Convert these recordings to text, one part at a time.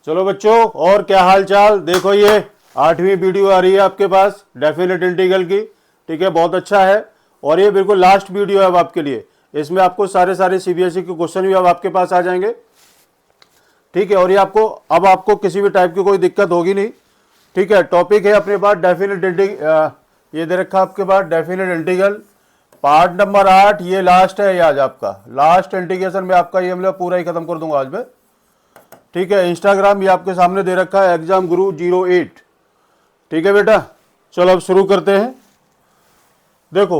चलो बच्चों, और क्या हाल चाल। देखो ये 8वीं वीडियो आ रही है आपके पास डेफिनेट इंटीग्रल की। ठीक है, बहुत अच्छा है। और ये बिल्कुल लास्ट वीडियो है अब आपके लिए। इसमें आपको सारे सीबीएसई के क्वेश्चन भी अब आपके पास आ जाएंगे। ठीक है, और ये आपको किसी भी टाइप की कोई दिक्कत होगी नहीं। ठीक है, टॉपिक है अपने पास डेफिनेट इंटीग्रल। ये दे रखा आपके पास डेफिनेट इंटीग्रल पार्ट नंबर 8। ये लास्ट है, ये आज आपका लास्ट इंटीग्रेशन में आपका ये मतलब पूरा ही खत्म कर दूंगा आज मैं। ठीक है, इंस्टाग्राम ये आपके सामने दे रखा है एग्जाम गुरु 08। ठीक है बेटा, चलो अब शुरू करते हैं। देखो,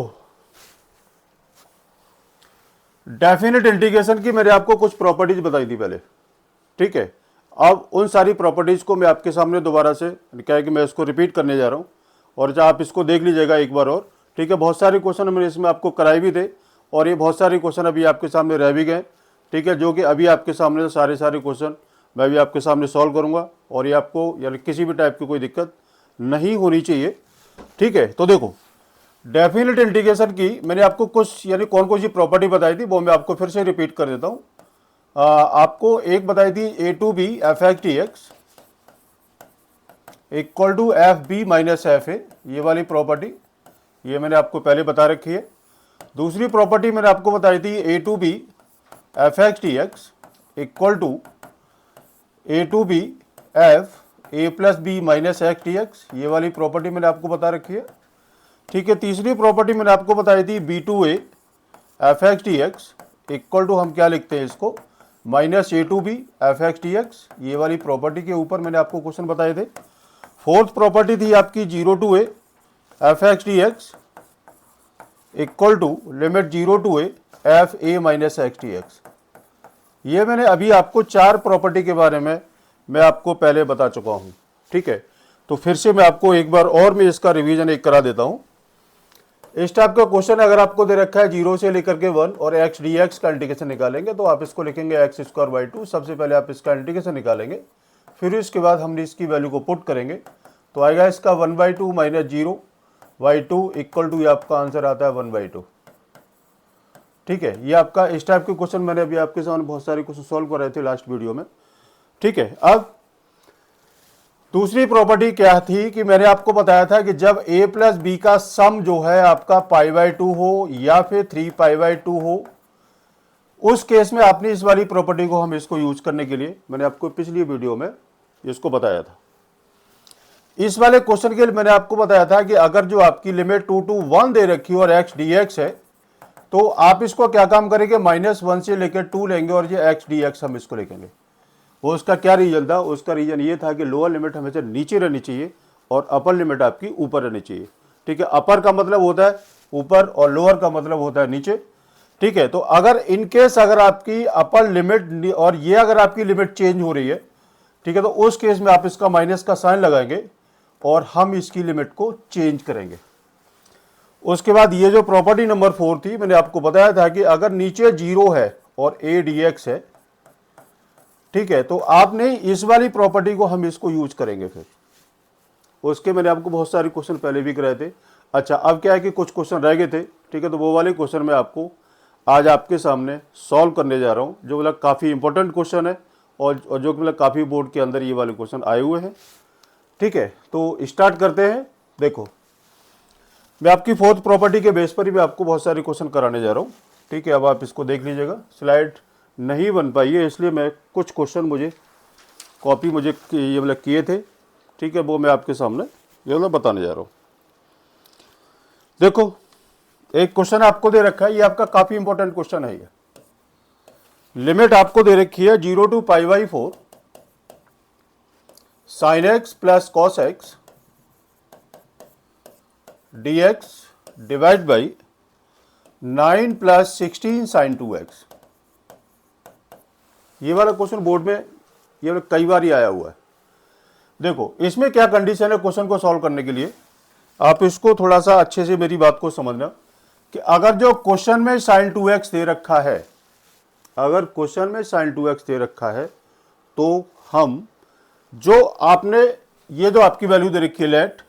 डेफिनेट इंटीग्रेशन की मैंने आपको कुछ प्रॉपर्टीज बताई थी पहले। ठीक है, अब उन सारी प्रॉपर्टीज को मैं आपके सामने दोबारा से क्या है कि मैं इसको रिपीट करने जा रहा हूं, और आप इसको देख लीजिएगा एक बार और। ठीक है, बहुत सारे क्वेश्चन मैंने इसमें आपको कराए भी थे, और ये बहुत सारे क्वेश्चन अभी आपके सामने रह भी गए। ठीक है, जो कि अभी आपके सामने सारे क्वेश्चन मैं भी आपके सामने सॉल्व करूंगा, और ये आपको यानी किसी भी टाइप की कोई दिक्कत नहीं होनी चाहिए। ठीक है, तो देखो, डेफिनेट इंटीग्रेशन की मैंने आपको कुछ यानी कौन सी प्रॉपर्टी बताई थी वो मैं आपको फिर से रिपीट कर देता हूं। आपको एक बताई थी a to B F x T x equal to f b minus f a, ये वाली प्रॉपर्टी ये मैंने आपको पहले बता रखी है। दूसरी प्रॉपर्टी मैंने आपको बताई थी a to B F x T x equal to a to B f a plus b minus x T x, ये वाली प्रॉपर्टी मैंने आपको बता रखी है। ठीक है, तीसरी प्रॉपर्टी मैंने आपको बताई थी B to A F x T x equal to हम क्या लिखते हैं इसको minus A to B F x T x, ये वाली प्रॉपर्टी के ऊपर मैंने आपको क्वेश्चन बताए थे। फोर्थ प्रॉपर्टी थी आपकी 0 to A F x T x equal to limit 0 to A F A minus x T x. ये मैंने अभी आपको 4 प्रॉपर्टी के बारे में मैं आपको पहले बता चुका हूं। ठीक है, तो फिर से मैं आपको एक बार और मैं इसका रिवीजन एक करा देता हूं। इस टाइप का क्वेश्चन अगर आपको दे रखा है 0 से लेकर के 1 और एक्स डी एक्स का इंटीग्रेशन निकालेंगे, तो आप इसको लिखेंगे एक्स स्क्वायर बाई 2। सबसे पहले आप इसका इंटीग्रेशन निकालेंगे, फिर इसके बाद हम इसकी वैल्यू को पुट करेंगे, तो आएगा इसका 1/2 माइनस 0/2 इक्वल टू, ये आपका आंसर आता है 1/2। ठीक है, ये आपका इस टाइप के क्वेश्चन मैंने अभी आपके सामने बहुत सारे क्वेश्चन सॉल्व कर रहे थे लास्ट वीडियो में। ठीक है, अब दूसरी प्रॉपर्टी क्या थी कि मैंने आपको बताया था कि जब a प्लस बी का सम जो है आपका π/2 हो या फिर 3π/2 हो, उस केस में आपने इस वाली प्रॉपर्टी को हम इसको यूज करने के लिए मैंने आपको पिछली वीडियो में इसको बताया था। इस वाले क्वेश्चन के लिए मैंने आपको बताया था कि अगर जो आपकी लिमिट 2 to 1 दे रखी हो और एक्स डी एक्स है, तो आप इसको क्या काम करेंगे -1 से लेकर 2 लेंगे और ये एक्स डी एक्स हम इसको लिखेंगे। वो उसका क्या रीजन था? उसका रीजन ये था कि लोअर लिमिट हमेशा नीचे रहनी चाहिए और अपर लिमिट आपकी ऊपर रहनी चाहिए। ठीक है, अपर का मतलब होता है ऊपर और लोअर का मतलब होता है नीचे। ठीक है, तो अगर इनकेस अगर आपकी अपर लिमिट और ये अगर आपकी लिमिट चेंज हो रही है, ठीक है, तो उस केस में आप इसका माइनस का साइन लगाएंगे और हम इसकी लिमिट को चेंज करेंगे। उसके बाद ये जो प्रॉपर्टी नंबर 4 थी, मैंने आपको बताया था कि अगर नीचे 0 है और ए डी एक्स है, ठीक है, तो आपने इस वाली प्रॉपर्टी को हम इसको यूज करेंगे। फिर उसके मैंने आपको बहुत सारे क्वेश्चन पहले भी कराए थे। अच्छा, अब क्या है कि कुछ क्वेश्चन रह गए थे। ठीक है, तो वो वाले क्वेश्चन मैं आपको आज आपके सामने सॉल्व करने जा रहा हूँ, जो मतलब काफ़ी इंपॉर्टेंट क्वेश्चन है और जो कि मतलब काफ़ी बोर्ड के अंदर ये वाले क्वेश्चन आए हुए हैं। ठीक है, तो स्टार्ट करते हैं। देखो, मैं आपकी फोर्थ प्रॉपर्टी के बेस पर ही मैं आपको बहुत सारे क्वेश्चन कराने जा रहा हूँ। ठीक है, अब आप इसको देख लीजिएगा। स्लाइड नहीं बन पाई है, इसलिए मैं कुछ क्वेश्चन मुझे कॉपी ये मतलब किए थे। ठीक है, वो मैं आपके सामने ये मतलब बताने जा रहा हूँ। देखो, एक क्वेश्चन आपको दे रखा है, ये आपका काफ़ी इंपॉर्टेंट क्वेश्चन है। ये लिमिट आपको दे रखी है 0 to π/4 sin x plus cos x dx divide by 9 + 16 sin 2x। ये वाला क्वेश्चन बोर्ड में ये कई बार ही आया हुआ है। देखो, इसमें क्या कंडीशन है क्वेश्चन को सॉल्व करने के लिए, आप इसको थोड़ा सा अच्छे से मेरी बात को समझना कि अगर जो क्वेश्चन में sin 2x दे रखा है, अगर क्वेश्चन में sin 2x दे रखा है, तो हम जो आपने ये जो आपकी वैल्यू दे रखी है लेट,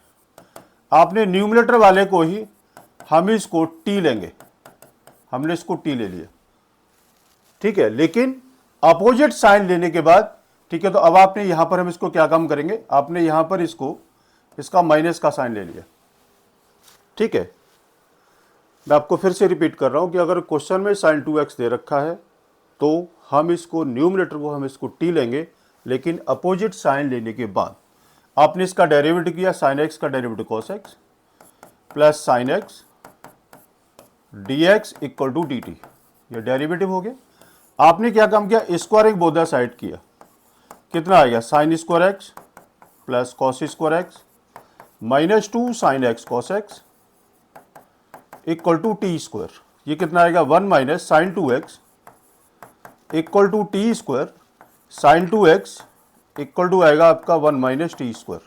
आपने न्यूमरेटर वाले को ही हम इसको t लेंगे। हमने इसको t ले लिया। ठीक है, लेकिन अपोजिट साइन लेने के बाद ठीक है, तो अब आपने यहाँ पर हम इसको क्या काम करेंगे, आपने यहाँ पर इसका माइनस का साइन ले लिया। ठीक है, मैं आपको फिर से रिपीट कर रहा हूँ कि अगर क्वेश्चन में sin 2x दे रखा है तो हम इसको न्यूमरेटर को हम इसको t लेंगे, लेकिन अपोजिट साइन लेने के बाद आपने इसका डेरिवेटिव किया, sin x का derivative cos x plus sin x dx equal to dt, ये डेरिवेटिव हो गया। आपने क्या काम किया, स्क्वायरिंग बोथ द साइड किया, कितना आएगा sin square x plus cos square x minus 2 sin x cos x equal to T square, ये कितना आएगा 1 minus sine 2x equal to T square, sine 2x equal to आएगा आपका 1 minus T square.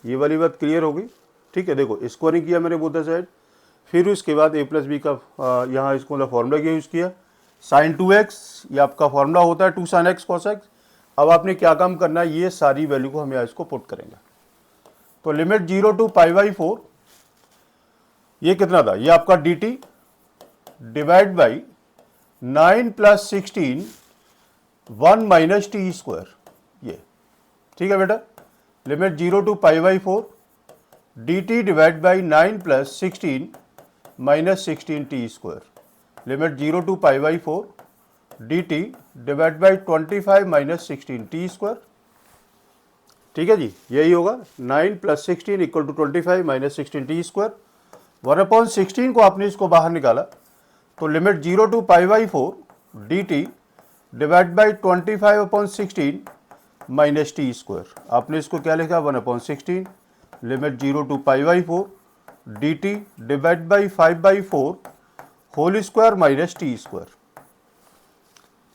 ये वाली बात क्लियर होगी। ठीक है, देखो स्क्वायरिंग किया मैंने बोथ साइड, फिर उसके बाद a प्लस बी का यहाँ इसको मतलब फॉर्मूला क्या यूज़ किया, साइन 2x ये आपका फॉर्मूला होता है 2 साइन x cos x। अब आपने क्या काम करना है, ये सारी वैल्यू को हम यहाँ इसको पुट करेंगे। तो लिमिट 0 टू π/4 ये कितना था, ये आपका dt divide by 9 plus 16 1 minus T square, ये ठीक है बेटा। Limit 0 to π/4 dt divide by 9 plus 16 minus 16 t square, limit 0 to π/4 dt divide by 25 minus 16 t square. ठीक है जी, यही होगा 9 plus 16 equal to 25 minus 16 t square. 1/16 को आपने इसको बाहर निकाला तो limit 0 to π/4 dt divide by 25/16 minus T square, आपने इसको क्या लिखा 1/16 limit 0 to π/4 dt divide by 5/4 whole square minus T square.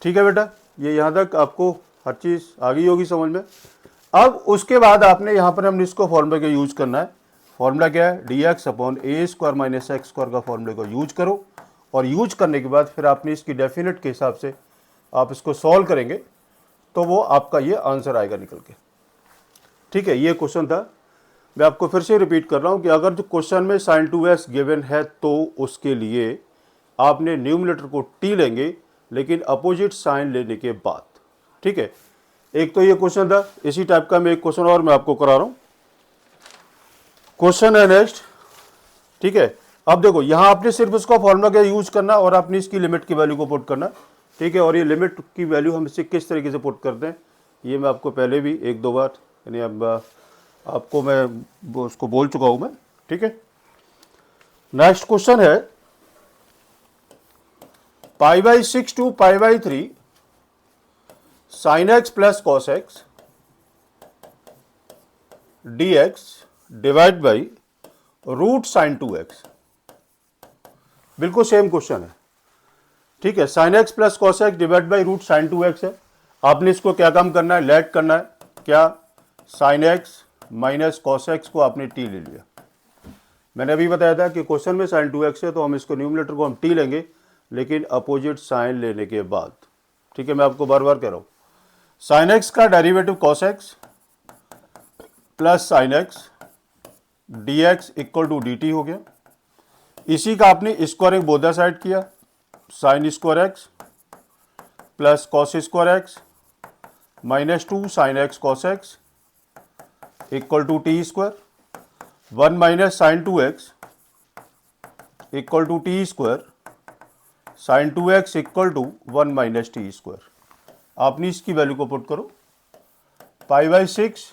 ठीक है बेटा, ये यहाँ तक आपको हर चीज़ आ गई होगी समझ में। अब उसके बाद आपने यहाँ पर हमने इसको फॉर्मूला का यूज करना है। फॉर्मूला क्या है, dx अपॉन ए स्क्वायर माइनस एक्स स्क्वायर का फॉर्मूले को यूज करो, और यूज करने के बाद फिर आपने इसकी डेफिनेट के हिसाब से आप इसको सॉल्व करेंगे तो वो आपका ये आंसर आएगा निकल के। ठीक है, ये क्वेश्चन था। मैं आपको फिर से रिपीट कर रहा हूँ कि अगर जो क्वेश्चन में sin 2x गिवन है तो उसके लिए आपने न्यूमरेटर को t लेंगे, लेकिन अपोजिट साइन लेने के बाद। ठीक है, एक तो ये क्वेश्चन था। इसी टाइप का मैं एक क्वेश्चन और मैं आपको करा रहा हूँ। क्वेश्चन है नेक्स्ट। ठीक है, अब देखो यहाँ आपने सिर्फ उसका फॉर्मूला क्या यूज करना और आपने इसकी लिमिट की वैल्यू को पुट करना। ठीक है, और ये लिमिट की वैल्यू हम इसे किस तरीके से पुट करते हैं ये मैं आपको पहले भी एक दो बार यानी अब आपको मैं उसको बोल चुका हूँ मैं। ठीक है, नेक्स्ट क्वेश्चन है π/6 to π/3 sin x plus cos x dx divide by root sine 2x। बिल्कुल सेम क्वेश्चन है। ठीक है, sine x plus cos x divide by root sine 2x है। आपने इसको क्या काम करना है, लेट करना है। क्या, sign x minus cos x को आपने टी ले लिया। मैंने अभी बताया था कि क्वेश्चन में साइन 2x है तो हम इसको न्यूमरेटर को हम टी लेंगे, लेकिन अपोजिट साइन लेने के बाद। ठीक है, मैं आपको बार बार कह रहा हूँ, साइन एक्स का derivative cos x plus sine X dx equal to dt हो गया। इसी का आपने स्क्वायरिंग बोथ द साइड किया, sine square x plus cos square X minus 2 sine x cos X equal to T square. 1 minus sine 2x equal to T square, sine 2x equal to 1 minus T square. आपने इसकी value को put करो, π/6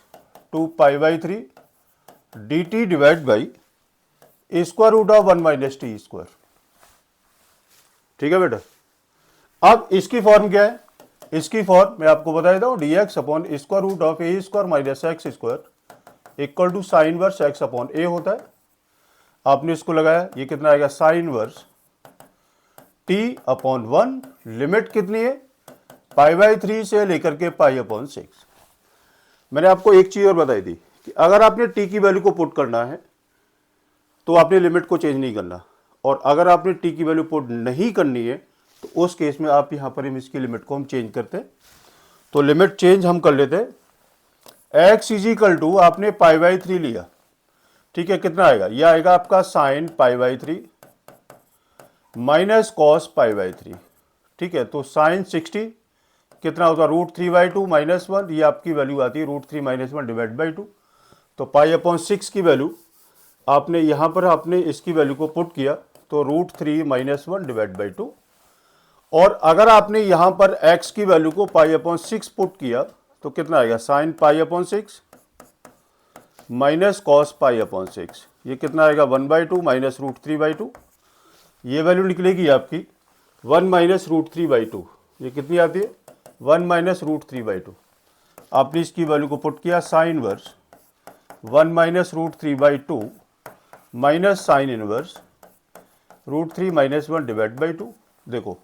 to π/3 dt divide by square root of 1 minus T square. ठीक है बेटा, अब इसकी form क्या है, इसकी फॉर्म मैं आपको बता देता हूँ, dx upon square root of a square minus x square equal to sine verse x upon a होता है। आपने इसको लगाया, ये कितना आएगा, sine verse t upon 1, limit कितनी है π/3 से लेकर के π/6। मैंने आपको एक चीज और बताई थी कि अगर आपने टी की वैल्यू को पुट करना है तो आपने लिमिट को चेंज नहीं करना, और अगर आपने टी की वैल्यू पुट नहीं करनी है तो उस केस में आप यहाँ पर हम इसकी लिमिट को हम चेंज करते हैं। तो लिमिट चेंज हम कर लेते हैं। एक्स इज इक्वल टू आपने π/3 लिया। ठीक है, कितना आएगा, यह आएगा आपका साइन π/3 माइनस कॉस π/3। ठीक है, तो साइन 60 कितना होगा √3/2 -1, ये आपकी वैल्यू आती है √3 - 1 डिवाइड बाई 2। तो π/6 की वैल्यू आपने यहाँ पर आपने इसकी वैल्यू को पुट किया तो √3 - 1 डिवाइड बाई 2। और अगर आपने यहाँ पर x की वैल्यू को π/6 पुट किया तो कितना आएगा sin π/6 माइनस cos π/6, ये कितना आएगा 1/2 माइनस √3/2। ये वैल्यू निकलेगी आपकी 1 माइनस √3/2, ये कितनी आती है 1 माइनस √3/2। आपने इसकी वैल्यू को पुट किया sine inverse 1 minus √3/2 minus sine inverse √3 - 1 divide by 2। देखो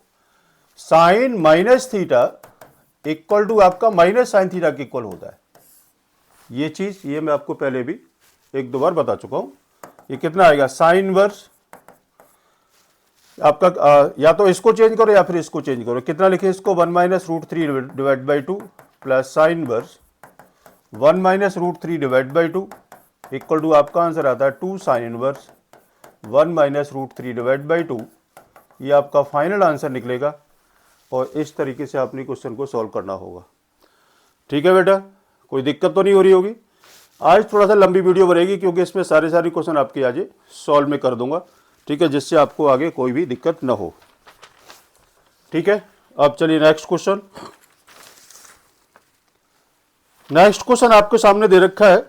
sine minus theta equal to आपका माइनस साइन थीटा के इक्वल होता है। ये चीज ये मैं आपको पहले भी एक दो बार बता चुका हूं। ये कितना आएगा साइन इनवर्स आपका या तो इसको चेंज करो या फिर इसको चेंज करो। कितना लिखे इसको 1 minus √3 divide by 2 plus sine inverse 1 minus √3 divide by 2 equal to आपका आंसर आता है 2 sine inverse 1 minus √3 divide by 2। ये आपका फाइनल आंसर निकलेगा और इस तरीके से आपने क्वेश्चन को सॉल्व करना होगा। ठीक है बेटा, कोई दिक्कत तो नहीं हो रही होगी। आज थोड़ा सा लंबी वीडियो बनेगी क्योंकि इसमें सारे क्वेश्चन आपके आज सॉल्व में कर दूंगा। ठीक है, जिससे आपको आगे कोई भी दिक्कत ना हो। ठीक है, अब चलिए नेक्स्ट क्वेश्चन। नेक्स्ट क्वेश्चन आपके सामने दे रखा है।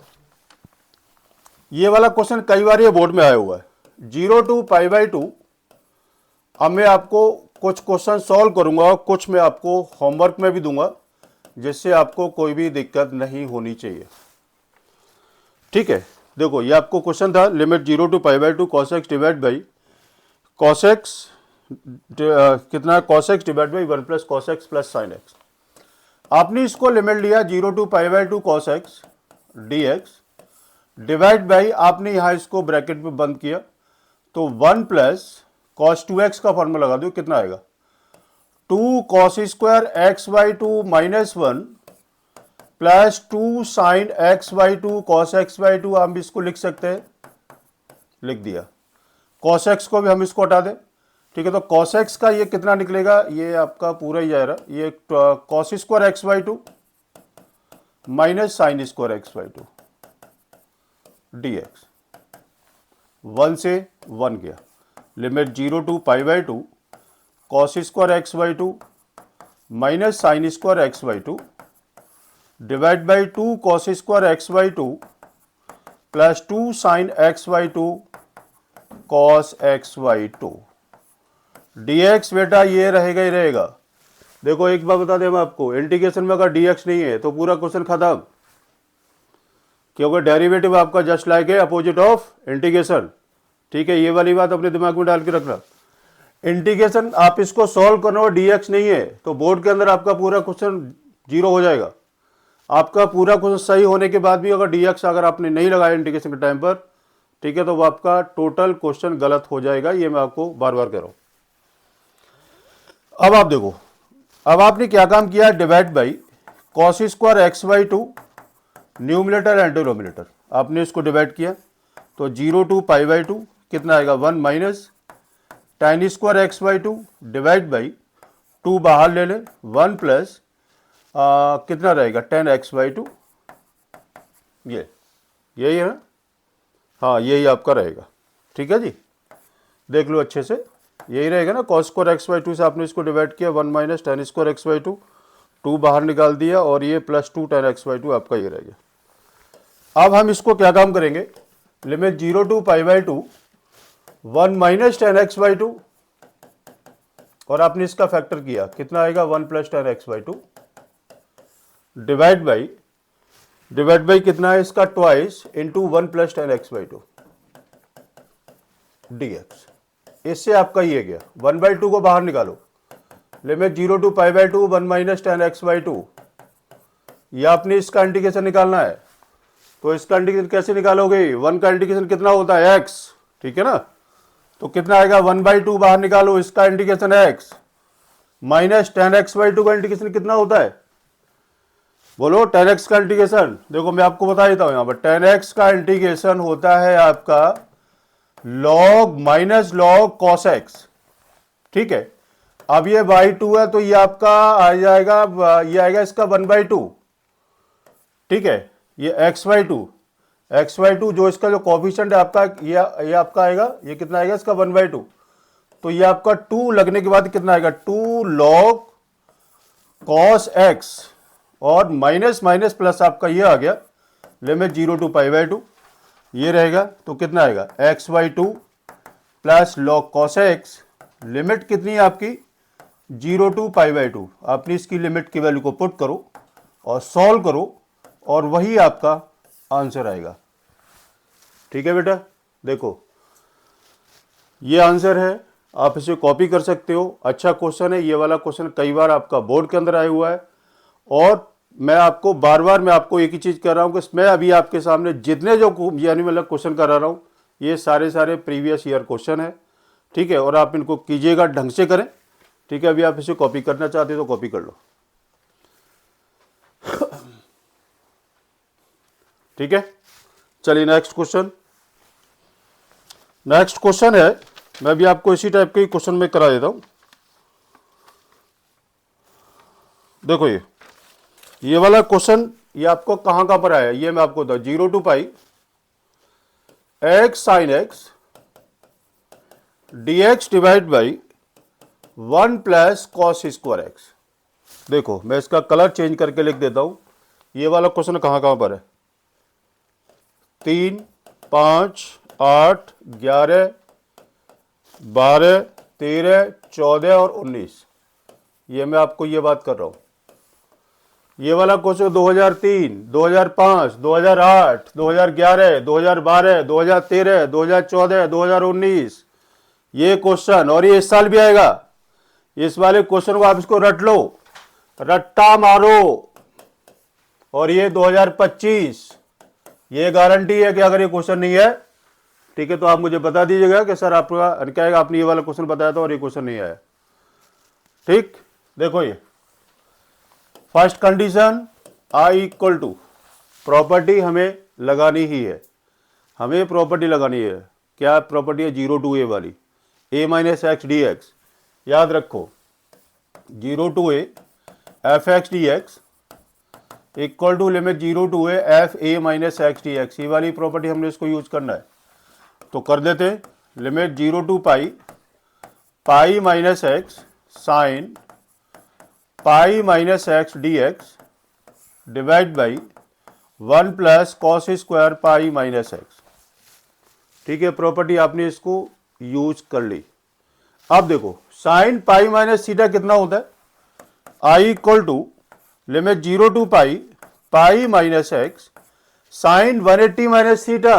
ये वाला क्वेश्चन कई बार ये बोर्ड में आया हुआ है 0 to π/2। अब मैं आपको कुछ क्वेश्चन सॉल्व करूंगा और कुछ मैं आपको होमवर्क में भी दूंगा, जिससे आपको कोई भी दिक्कत नहीं होनी चाहिए। ठीक है, देखो ये आपको क्वेश्चन था limit 0 to π/2 cos x divide by cos x कितना cos x divide by 1 plus cos x plus sin x। आपने इसको लिमिट लिया 0 to π/2 cos x dx divide by आपने यहां इसको ब्रैकेट में बंद किया तो 1 प्लस cos 2x का फॉर्मूला लगा दो, कितना आएगा 2 cos square x/2 minus 1 plus 2 sine x/2 cos x/2। हम इसको लिख सकते हैं, लिख दिया। cos x को भी हम इसको हटा दें। ठीक है, तो cos x का ये कितना निकलेगा, ये आपका पूरा ही जाएगा, ये cos square x/2 minus sine square x/2 dx 1 से 1 गया। Limit 0 to π/2 cos square x/2 minus sine square x/2 divide by 2 cos square x/2 plus 2 sine x/2 cos x/2 dx। बेटा ये रहेगा ही रहेगा। देखो एक बात बता दें हम आपको, इंटीग्रेशन में अगर dx नहीं है तो पूरा क्वेश्चन खत्म, क्योंकि डेरिवेटिव आपका जस्ट लाइक है अपोजिट ऑफ इंटीग्रेशन। ठीक है, ये वाली बात अपने दिमाग में डाल के रखना। इंटीग्रेशन आप इसको सॉल्व करना और dx नहीं है तो बोर्ड के अंदर आपका पूरा क्वेश्चन जीरो हो जाएगा। आपका पूरा क्वेश्चन सही होने के बाद भी अगर dx अगर आपने नहीं लगाया इंटीग्रेशन के टाइम पर, ठीक है, तो वो आपका टोटल क्वेश्चन गलत हो जाएगा। ये मैं आपको बार बार कह रहा हूं। अब आप देखो, अब आपने क्या काम किया, divide by cos square x/2 numerator and denominator आपने इसको डिवाइड किया तो 0 to π/2 कितना आएगा 1 minus tan square x/2 divide by 2 बाहर ले लें 1 प्लस कितना रहेगा tan x/2। यही है ना, हाँ यही आपका रहेगा। ठीक है जी, देख लो अच्छे से, यही रहेगा ना। cos स्क्वायर x/2 से आपने इसको डिवाइड किया 1 माइनस tan स्क्वायर x/2, 2 बाहर निकाल दिया और ये प्लस 2 tan x/2 आपका ये रहेगा। अब हम इसको क्या काम करेंगे, limit 0 to π/2 1 minus tan x/2 और आपने इसका फैक्टर किया, कितना आएगा 1 plus tan x/2 divide by कितना है इसका twice into 1 plus tan x/2 dx। इससे आपका ये गया 1/2 को बाहर निकालो, limit 0 to π/2 1 minus tan x/2। ये आपने इसका इंटीग्रेशन निकालना है, तो इसका इंटीग्रेशन कैसे निकालोगे, 1 का इंटीग्रेशन कितना होता है x। ठीक है ना, तो कितना आएगा 1/2 बाहर निकालो, इसका इंटीग्रेशन है x माइनस tan x/2 का इंटीग्रेशन कितना होता है, बोलो tan x का इंटीग्रेशन। देखो मैं आपको बता देता हूं, यहां पर tan x का इंटीग्रेशन होता है आपका log minus log cos x। ठीक है, अब ये y2 है तो ये आपका आ जाएगा, ये आएगा इसका 1/2, ठीक है। ये xy2 जो इसका जो कोफिशिएंट है आपका, ये आपका आएगा, ये कितना आएगा इसका 1/2, तो ये आपका 2 लगने के बाद कितना आएगा 2 log cos x, और माइनस माइनस प्लस आपका ये आ गया लिमिट 0 to π/2, ये रहेगा तो कितना आएगा xy2 plus log cos x, limit कितनी है आपकी 0 to π/2। आपने इसकी लिमिट की वैल्यू को पुट करो और सॉल्व करो और वही आपका आंसर आएगा, ठीक है बेटा। देखो ये आंसर है, आप इसे कॉपी कर सकते हो। अच्छा क्वेश्चन है ये वाला, क्वेश्चन कई बार आपका बोर्ड के अंदर आया हुआ है, और मैं आपको बार बार मैं आपको एक ही चीज़ कर रहा हूँ कि मैं अभी आपके सामने जितने जो यानी मतलब क्वेश्चन करा रहा हूँ ये सारे प्रीवियस ईयर क्वेश्चन है, ठीक है। और आप इनको कीजिएगा, ढंग से करें, ठीक है। अभी आप इसे कॉपी करना चाहते हो तो कॉपी कर लो, ठीक है। चलिए नेक्स्ट क्वेश्चन है, मैं भी आपको इसी टाइप के ही क्वेश्चन में करा देता हूं। देखो ये वाला क्वेश्चन ये आपको कहां पर आया, ये मैं आपको बताऊं। 0 to π x sin x dx divide by 1 plus cos square x। देखो मैं इसका कलर चेंज करके लिख देता हूं। ये वाला क्वेश्चन कहां पर है, 3, 5, 8, 11, 12, 13, 14 और 19, ये मैं आपको ये बात कर रहा हूं। ये वाला क्वेश्चन 2003, 2005, 2008, 2011, 2012, 2013, 2014, 2019, ये क्वेश्चन, और ये इस साल भी आएगा। इस वाले क्वेश्चन को आप इसको रट लो, रट्टा मारो, और ये 2025, ये गारंटी है कि अगर ये क्वेश्चन नहीं है, ठीक है, तो आप मुझे बता दीजिएगा कि सर आपका क्या है, आपने ये वाला क्वेश्चन बताया था और ये क्वेश्चन नहीं आया, ठीक। देखो ये first condition i equal to, property हमें लगानी ही है, हमें प्रॉपर्टी लगानी है। क्या प्रॉपर्टी है 0 to a वाली, a minus x D X. याद रखो 0 to a F x D x equal to limit 0 to a F A minus x D x. ये वाली प्रॉपर्टी हमने इसको यूज करना है, तो कर देते limit 0 to pi minus x sine pi minus x D x divide by 1 plus cos square pi minus x, ठीक है। प्रॉपर्टी आपने इसको यूज कर ली। अब देखो साइन पाई माइनस थीटा कितना होता है, I equal to limit 0 to pi minus x sine 180 minus theta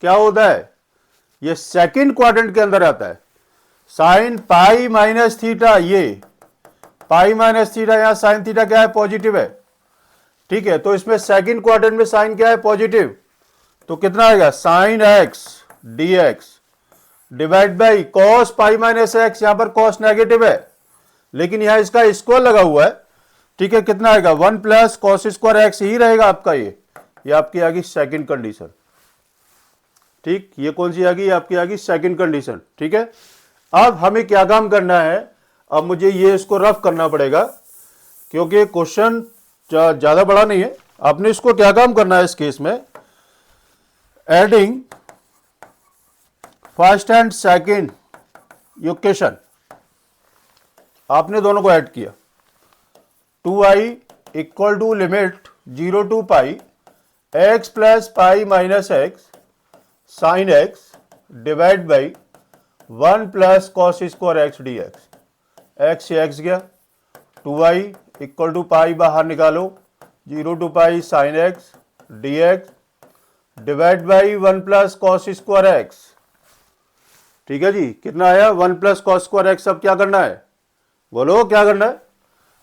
क्या होता है, ये सेकंड क्वाड्रेंट के अंदर आता है। साइन पाई माइनस थीटा, ये पाई माइनस थीटा, यहां साइन थीटा क्या है पॉजिटिव है, ठीक है। तो इसमें सेकंड क्वाड्रेंट में साइन क्या है पॉजिटिव, तो कितना आएगा sine x D x divide by cos pi minus x. यहां पर कॉस नेगेटिव है लेकिन यहां इसका स्क्वायर लगा हुआ है, ठीक है। कितना आएगा 1 प्लस कॉस स्क्वायर एक्स ही रहेगा आपका। ये आपकी आ गई सेकेंड कंडीशन, ठीक। ये कौन सी आ गई, आपकी आ गई सेकेंड कंडीशन, ठीक है। अब हमें क्या काम करना है, अब मुझे ये इसको रफ करना पड़ेगा क्योंकि क्वेश्चन ज्यादा बड़ा नहीं है। आपने इसको क्या काम करना है इस केस में, adding first and second equation, आपने दोनों को ऐड किया। 2i equal to limit 0 to x plus pi minus x sine x divide by 1 plus cos square x D X. X से एक्स गया, 2i इक्वल टू पाई बाहर निकालो, 0 to sine x D x divide by 1 plus cos square X, ठीक है जी। कितना आया 1 plus cos square x. अब क्या करना है, बोलो क्या करना है।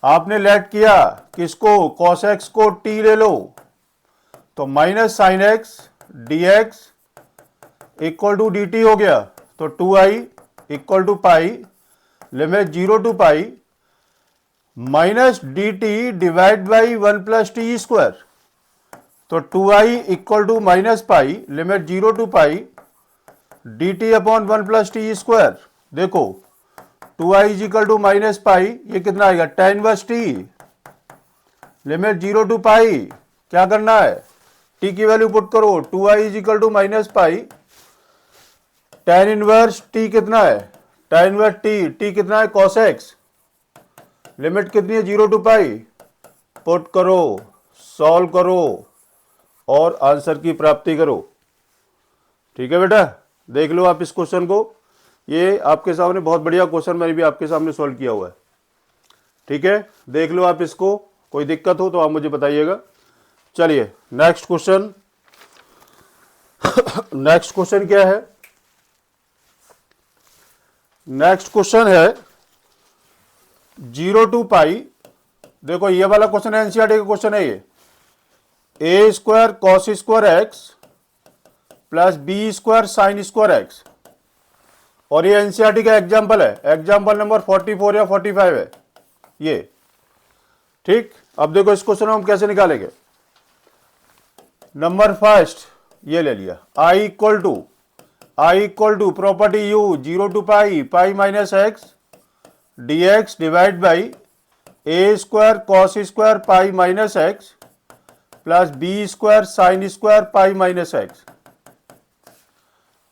आपने लेट किया किसको, कॉस एक्स को t ले लो, तो minus sine x D x equal to d t हो गया। तो 2i equal to pi limit 0 to minus d t divide by 1 plus t square. तो 2i equal to minus pi limit 0 to d t upon 1 plus t square. देखो 2i is equal to minus pi, ये कितना आएगा tan inverse t, limit 0 to pi, क्या करना है t की value put करो, 2i is equal to minus pi, tan inverse t कितना है, tan इनवर्स t कितना है cos x, लिमिट कितनी है 0 टू पाई, पुट करो, सॉल्व करो और आंसर की प्राप्ति करो। ठीक है बेटा, देख लो आप इस क्वेश्चन को, ये आपके सामने बहुत बढ़िया क्वेश्चन मैंने भी आपके सामने सॉल्व किया हुआ है। ठीक है, देख लो आप इसको, कोई दिक्कत हो तो आप मुझे बताइएगा। चलिए नेक्स्ट क्वेश्चन नेक्स्ट क्वेश्चन क्या है, नेक्स्ट क्वेश्चन है 0 टू पाई। देखो ये वाला क्वेश्चन है, एनसीईआरटी का क्वेश्चन है ये, a square cos square x plus B square sine square x, और ये एनसीईआरटी का एग्जाम्पल है, एग्जाम्पल नंबर 44 या 45 है ये। ठीक, अब देखो इस क्वेश्चन हम कैसे निकालेंगे। नंबर फर्स्ट ये ले लिया, आई equal to property u 0 to pi, pi minus x D x divide by A square cos square pi minus x plus B square sine square pi minus x.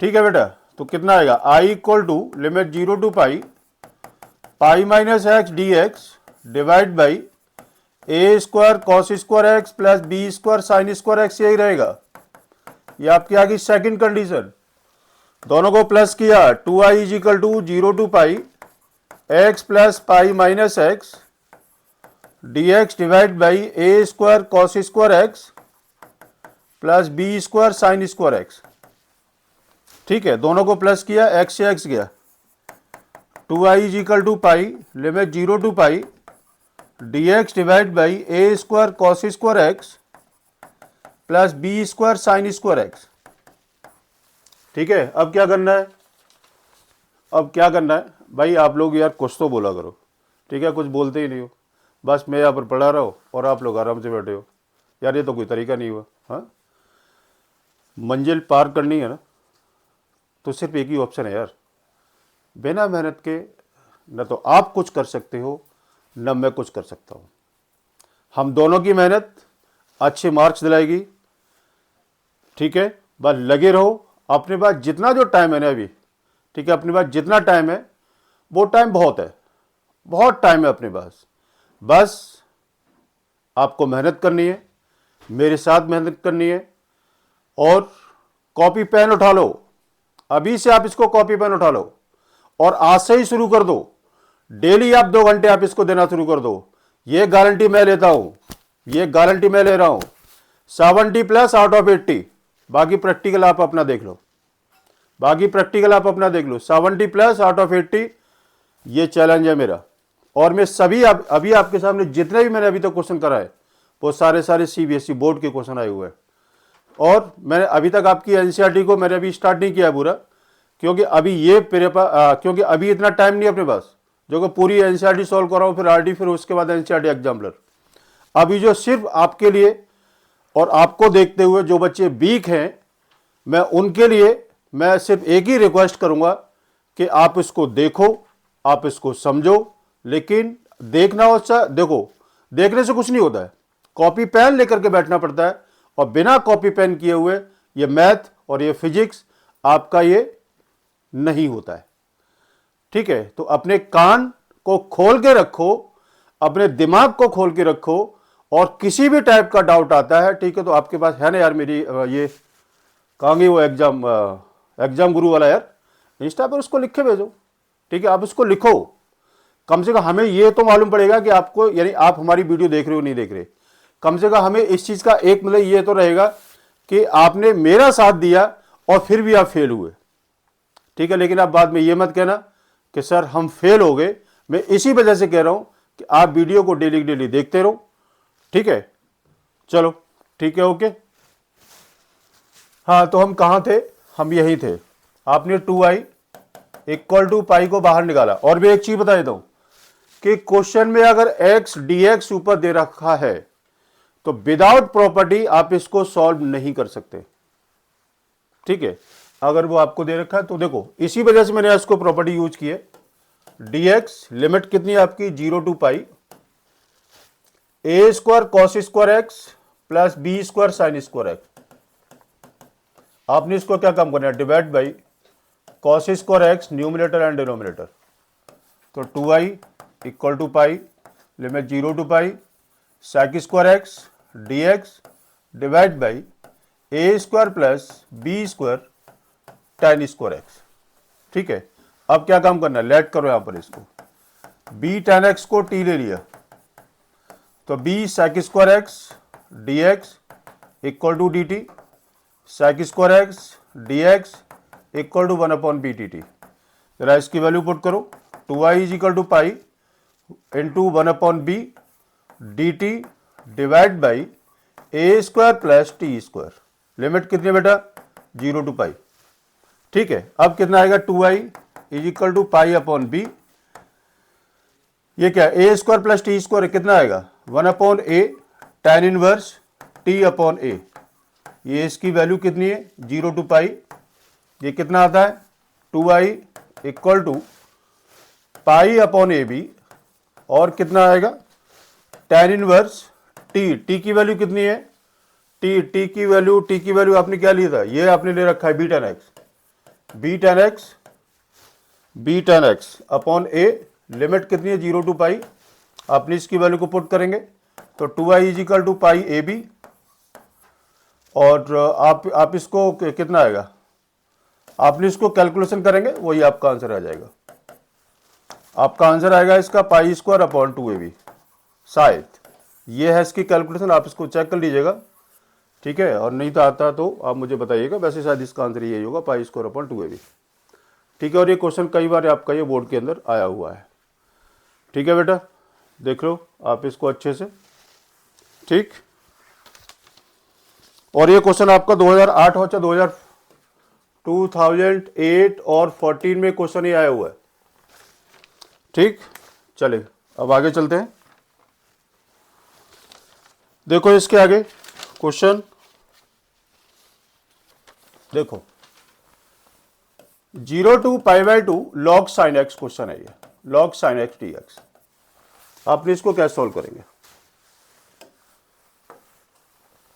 ठीक है बेटा, तो कितना आएगा, I equal to limit 0 to pi, pi minus x D x divide by A square cos square x plus B square sine square x, यही रहेगा। ये आपकी आ गई सेकेंड कंडीशन, दोनों को प्लस किया, 2i is equal to 0 to pi X plus pi minus x D x divide by A square cos square x plus B square sine square X. ठीक है, दोनों को प्लस किया, एक्स से X गया, 2i is equal to pi limit 0 to pi D x divide by A square cos square x plus B square sine square X. ठीक है, अब क्या करना है, अब क्या करना है भाई, आप लोग यार कुछ तो बोला करो। ठीक है, कुछ बोलते ही नहीं हो, बस मैं यहाँ पर पढ़ा रहा हूँ और आप लोग आराम से बैठे हो। यार ये तो कोई तरीका नहीं हुआ। हाँ, मंजिल पार करनी है ना, तो सिर्फ एक ही ऑप्शन है यार, बिना मेहनत के न तो आप कुछ कर सकते हो न मैं कुछ कर सकता हूँ। हम दोनों की मेहनत अच्छे मार्क्स दिलाएगी। ठीक है, बस लगे रहो, अपने पास जितना जो टाइम है ना अभी, ठीक है, अपने पास जितना टाइम है वो टाइम बहुत है, बहुत टाइम है अपने पास। बस आपको मेहनत करनी है, मेरे साथ मेहनत करनी है, और कॉपी पेन उठा लो, अभी से आप इसको कॉपी पेन उठा लो और आज से ही शुरू कर दो। डेली आप 2 घंटे आप इसको देना शुरू कर दो, ये गारंटी मैं लेता हूं, ये गारंटी मैं ले रहा हूं। 70 प्लस आउट ऑफ 80, बाकी प्रैक्टिकल आप अपना देख लो, बाकी प्रैक्टिकल आप अपना देख लो। 70 प्लस आउट ऑफ 80 ये चैलेंज है मेरा, और मैं सभी अभी आपके सामने जितने भी मैंने अभी तक क्वेश्चन कराए वो सारे सीबीएसई बोर्ड के क्वेश्चन आए हुए हैं। और मैंने अभी तक आपकी एनसीईआरटी को मैंने अभी स्टार्ट नहीं किया पूरा, क्योंकि अभी ये क्योंकि अभी इतना टाइम नहीं है अपने पास जो कि पूरी एनसीईआरटी सॉल्व कराओ, फिर आरडी, फिर उसके बाद एनसीईआरटी एग्जाम्पलर। अभी जो सिर्फ आपके लिए और आपको देखते हुए जो बच्चे वीक हैं, मैं उनके लिए मैं सिर्फ एक ही रिक्वेस्ट करूंगा कि आप इसको देखो, आप इसको समझो, लेकिन देखना हो, देखो देखने से कुछ नहीं होता है, कॉपी पेन लेकर के बैठना पड़ता है, और बिना कॉपी पेन किए हुए ये मैथ और ये फिजिक्स आपका ये नहीं होता है। ठीक है, तो अपने कान को खोल के रखो, अपने दिमाग को खोल के रखो, और किसी भी टाइप का डाउट आता है, ठीक है, तो आपके पास है ना यार मेरी ये कहाँ गई वो एग्जाम गुरु वाला यार, इंस्टा पर उसको लिख के भेजो। ठीक है, आप उसको लिखो, कम से कम हमें ये तो मालूम पड़ेगा कि आपको, यानी आप हमारी वीडियो देख रहे हो नहीं देख रहे, कम से कम हमें इस चीज का एक मतलब ये तो रहेगा कि आपने मेरा साथ दिया और फिर भी आप फेल हुए। ठीक है, लेकिन आप बाद में ये मत कहना कि सर हम फेल हो गए। मैं इसी वजह से कह रहा हूं कि आप वीडियो को डेली डेली देखते रहो। ठीक है, चलो ठीक है, ओके। हाँ, तो हम कहाँ थे, हम यही थे। आपने 2i इक्वल टू पाई को बाहर निकाला। और भी एक चीज बता देता हूं कि क्वेश्चन में अगर x dx ऊपर दे रखा है तो विदाउट प्रॉपर्टी आप इसको सॉल्व नहीं कर सकते। ठीक है, अगर वो आपको दे रखा है तो देखो, इसी वजह से मैंने इसको प्रॉपर्टी यूज की है। dx, लिमिट कितनी है आपकी 0 to pi, A square cos square x plus B square sine square X. आपने इसको क्या काम करना है, divide by cos square X numerator and denominator. तो 2i equal to pi, limit 0 to pi sec square x dx divide by A square plus B square tan square X. ठीक है, अब क्या काम करना है, लेट करो यहां पर इसको, b tan x को t ले लिया, तो b sec square x dx equal to d t, sec square x dx equal to 1/b/dt। जरा इसकी वैल्यू पुट करो, 2i is equal to pi into 1/b dt divide by A square plus t square. Limit कितनी है बेटा 0 to पाई। ठीक है, अब कितना आएगा 2i is equal to pi upon b, ये क्या a square plus t square कितना आएगा 1/a tan inverse t upon a। ये इसकी वैल्यू कितनी है 0 टू पाई, ये कितना आता है 2i equal to pi upon a b, और कितना आएगा tan इनवर्स t की वैल्यू कितनी है, t की वैल्यू आपने क्या लिया था, ये आपने ले रखा है b tan x upon a, limit कितनी है 0 टू पाई, आपने इसकी वैल्यू को पुट करेंगे तो 2i is equal to pi a b, और आप इसको कितना आएगा, आपने इसको कैलकुलेशन करेंगे वही आपका आंसर आ जाएगा। आपका आंसर आएगा इसका पाई स्क्वायर अपॉन 2ab, शायद ये है इसकी कैलकुलेशन, आप इसको चेक कर लीजिएगा। ठीक है, और नहीं तो आता तो आप मुझे बताइएगा, वैसे शायद इसका आंसर यही होगा पाई स्क्वायर अपॉन 2ab। ठीक है, और ये क्वेश्चन कई बार आपका ये बोर्ड के अंदर आया हुआ है। ठीक है बेटा, देख लो आप इसको अच्छे से। ठीक, और ये क्वेश्चन आपका 2008 हो चाहे 2008 और 14 में क्वेश्चन ही आया हुआ है। ठीक, चले अब आगे चलते हैं। देखो इसके आगे क्वेश्चन देखो, 0 to pi by 2 log sin x question है ये, log sin x dx। आपने इसको कैसे सॉल्व करेंगे,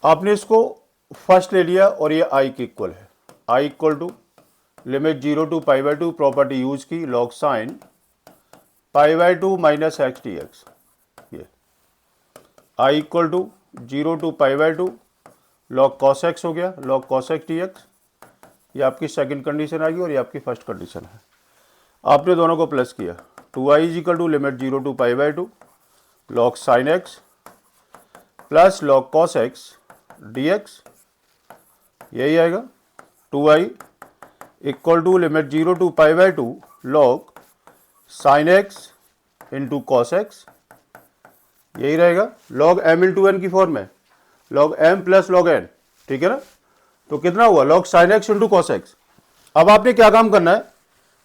आपने इसको फर्स्ट ले लिया और ये i के इक्वल है, i equal to limit 0 to pi by 2, property use की log sin pi by 2 minus x D x. ये i equal to 0 to pi by 2 log cos x हो गया, log cos x dx। ये आपकी second condition आ गई और ये आपकी फर्स्ट कंडीशन है। आपने दोनों को प्लस किया, 2i is equal to limit 0 to pi by 2 log sin x plus log cos x dx, यही आएगा 2i equal to limit 0 to pi by 2 log sin x into cos x, यही रहेगा log m into n की form में, log m plus log n। ठीक है ना, तो कितना हुआ log sin x into cos x। अब आपने क्या काम करना है,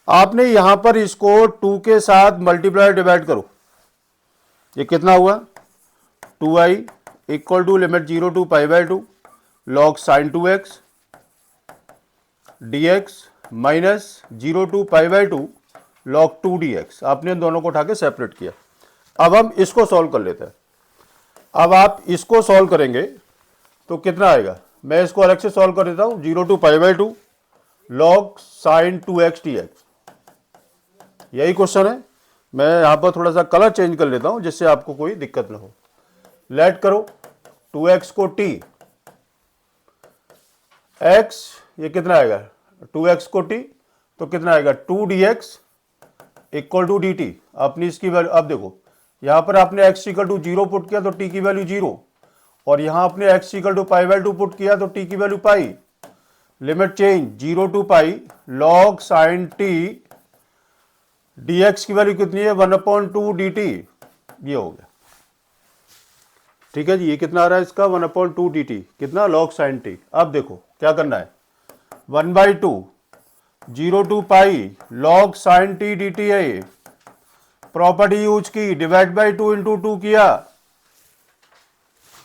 आपने यहां पर इसको 2 के साथ मल्टीप्लाई डिवाइड करो, ये कितना हुआ 2i equal to limit 0 to pi by 2 log sin 2x dx minus 0 to pi by 2 log 2 dx। आपने इन दोनों को उठा के सेपरेट किया। अब हम इसको सॉल्व कर लेते हैं। अब आप इसको सॉल्व करेंगे तो कितना आएगा, मैं इसको अलग से सॉल्व कर देता हूं, 0 to pi by 2 log sin 2x dx, यही क्वेश्चन है। मैं यहां पर थोड़ा सा कलर चेंज कर लेता हूं जिससे आपको कोई दिक्कत ना हो। लेट करो 2x को t, x ये कितना आएगा 2x को t, तो कितना आएगा 2 dx इक्वल टू dt। अपनी इसकी वैल्यू, अब देखो यहां पर आपने x इक्वल टू 0 पुट किया तो t की वैल्यू 0, और यहां आपने x equal to pi by 2 put किया तो t की value pi. Limit change 0 to pi log sin t dx की वैल्यू कितनी है 1/2 dt, ये हो गया। ठीक है जी, ये कितना आ रहा है इसका 1/2 dt, कितना log sin t। अब देखो क्या करना है, 1/2 0 to pi log sin t dt है, ये प्रॉपर्टी यूज की, डिवाइड बाई 2 इंटू 2 किया।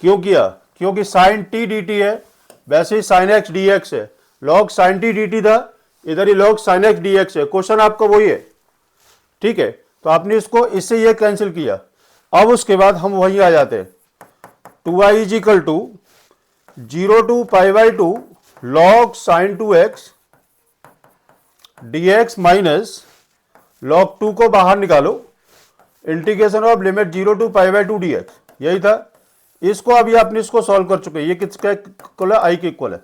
क्यों किया, क्योंकि sin t dt है, वैसे ही sin x dx है, log sin t dt था, इधर ही log sin x dx है। क्वेश्चन आपका वही है, ठीक है, तो आपने इसको इससे ये कैंसिल किया। अब उसके बाद हम वहीं आ जाते हैं, 2i is equal to 0 to pi by 2 log sine 2x dx minus log 2 को बाहर निकालो, integration of limit 0 to pi by 2 dx, यही था। इसको अभी आपने इसको सॉल्व कर चुके हैं, ये किसका इक्वल है, आई के इक्वल है।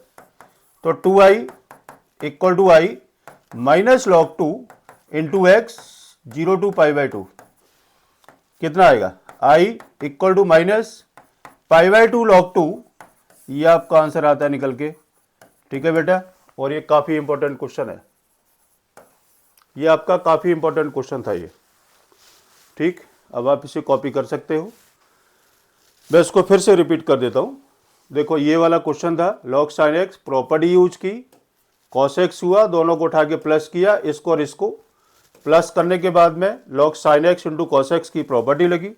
तो 2i equal to i minus log 2 into x 0 to pi by 2, कितना आएगा, i equal to minus pi by 2 log 2, ये आपका आंसर आता है निकल के। ठीक है बेटा, और ये काफी इंपॉर्टेंट क्वेश्चन है, ये आपका काफी इंपॉर्टेंट क्वेश्चन था ये। ठीक, अब आप इसे कॉपी कर सकते हो। मैं इसको फिर से रिपीट कर देता हूं। देखो ये वाला क्वेश्चन था, log sine x property use की, कॉस एक्स हुआ, दोनों को उठा के प्लस किया, इसको और इसको प्लस करने के बाद में log sine x into cos x की प्रॉपर्टी लगी,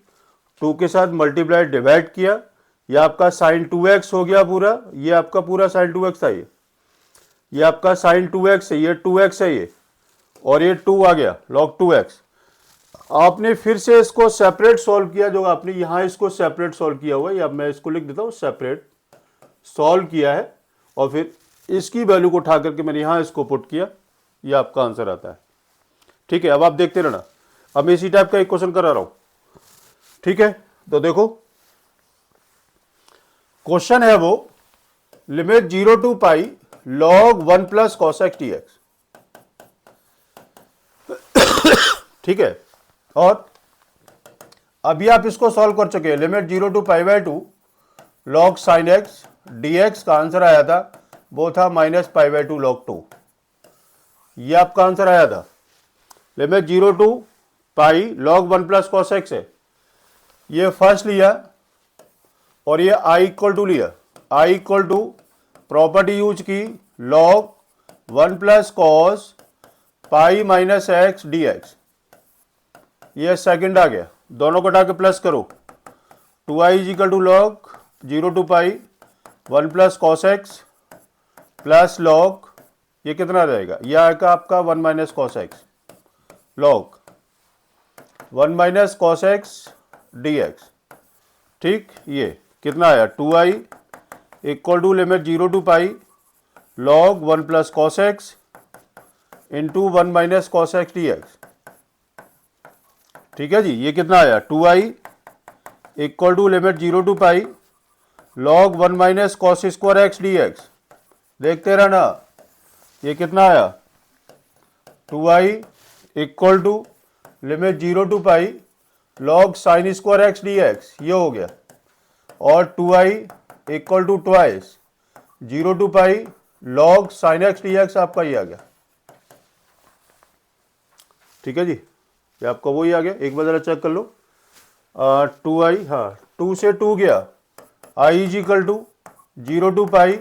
2 के साथ मल्टीप्लाई डिवाइड किया, ये आपका साइन 2x हो गया पूरा, ये आपका पूरा साइन 2x था, ये आपका साइन 2x है, ये 2x है ये, और ये 2 आ गया लॉग 2x। आपने फिर से इसको सेपरेट सॉल्व किया, जो आपने यहां इसको सेपरेट सॉल्व किया हुआ है, या मैं इसको लिख देता हूं सेपरेट सॉल्व किया है, और फिर इसकी वैल्यू को उठा करके मैंने यहां इसको पुट किया, ये आपका आंसर आता है। ठीक है, अब आप देखते रहना, अब मैं इसी टाइप का एक क्वेश्चन करा रहा हूं। ठीक है, तो देखो क्वेश्चन है वो, limit 0 to pi log 1 plus cos x D x. ठीक है, और अभी आप इसको सॉल्व कर चुके हैं, limit 0 to pi by 2 log sine x D x का आंसर आया था, वो था माइनस पाई बाई 2 लॉग 2, ये आपका आंसर आया था। Limit 0 to pi log 1 plus cos x है, ये फर्स्ट लिया, और ये आई इक्वल टू लिया, आई इक्वल टू प्रॉपर्टी यूज की, log 1 plus cos pi minus x D x, ये सेकंड आ गया, दोनों को हटा के प्लस करो, 2i is equal to log 0 to pi 1 plus cos x plus log, ये कितना रहेगा, ये आएगा आपका 1 minus cos x log 1 minus cos x D x. ठीक, ये कितना आया, 2i equal to limit 0 to pi log 1 plus cos x into 1 minus cos x D x. ठीक है जी, ये कितना आया, 2i equal to limit 0 to pi log 1 minus cos square x D x. देखते रहना, ये कितना आया, 2i equal to limit 0 to pi log sine square x D x, ये हो गया, और 2i equal to twice 0 to pi log sine x D x, आपका ये आ गया। ठीक है जी, ये आपका वही आ गया, एक बार जरा चेक कर लो, 2i, हाँ 2 से 2 गया, i is equal to 0 to pi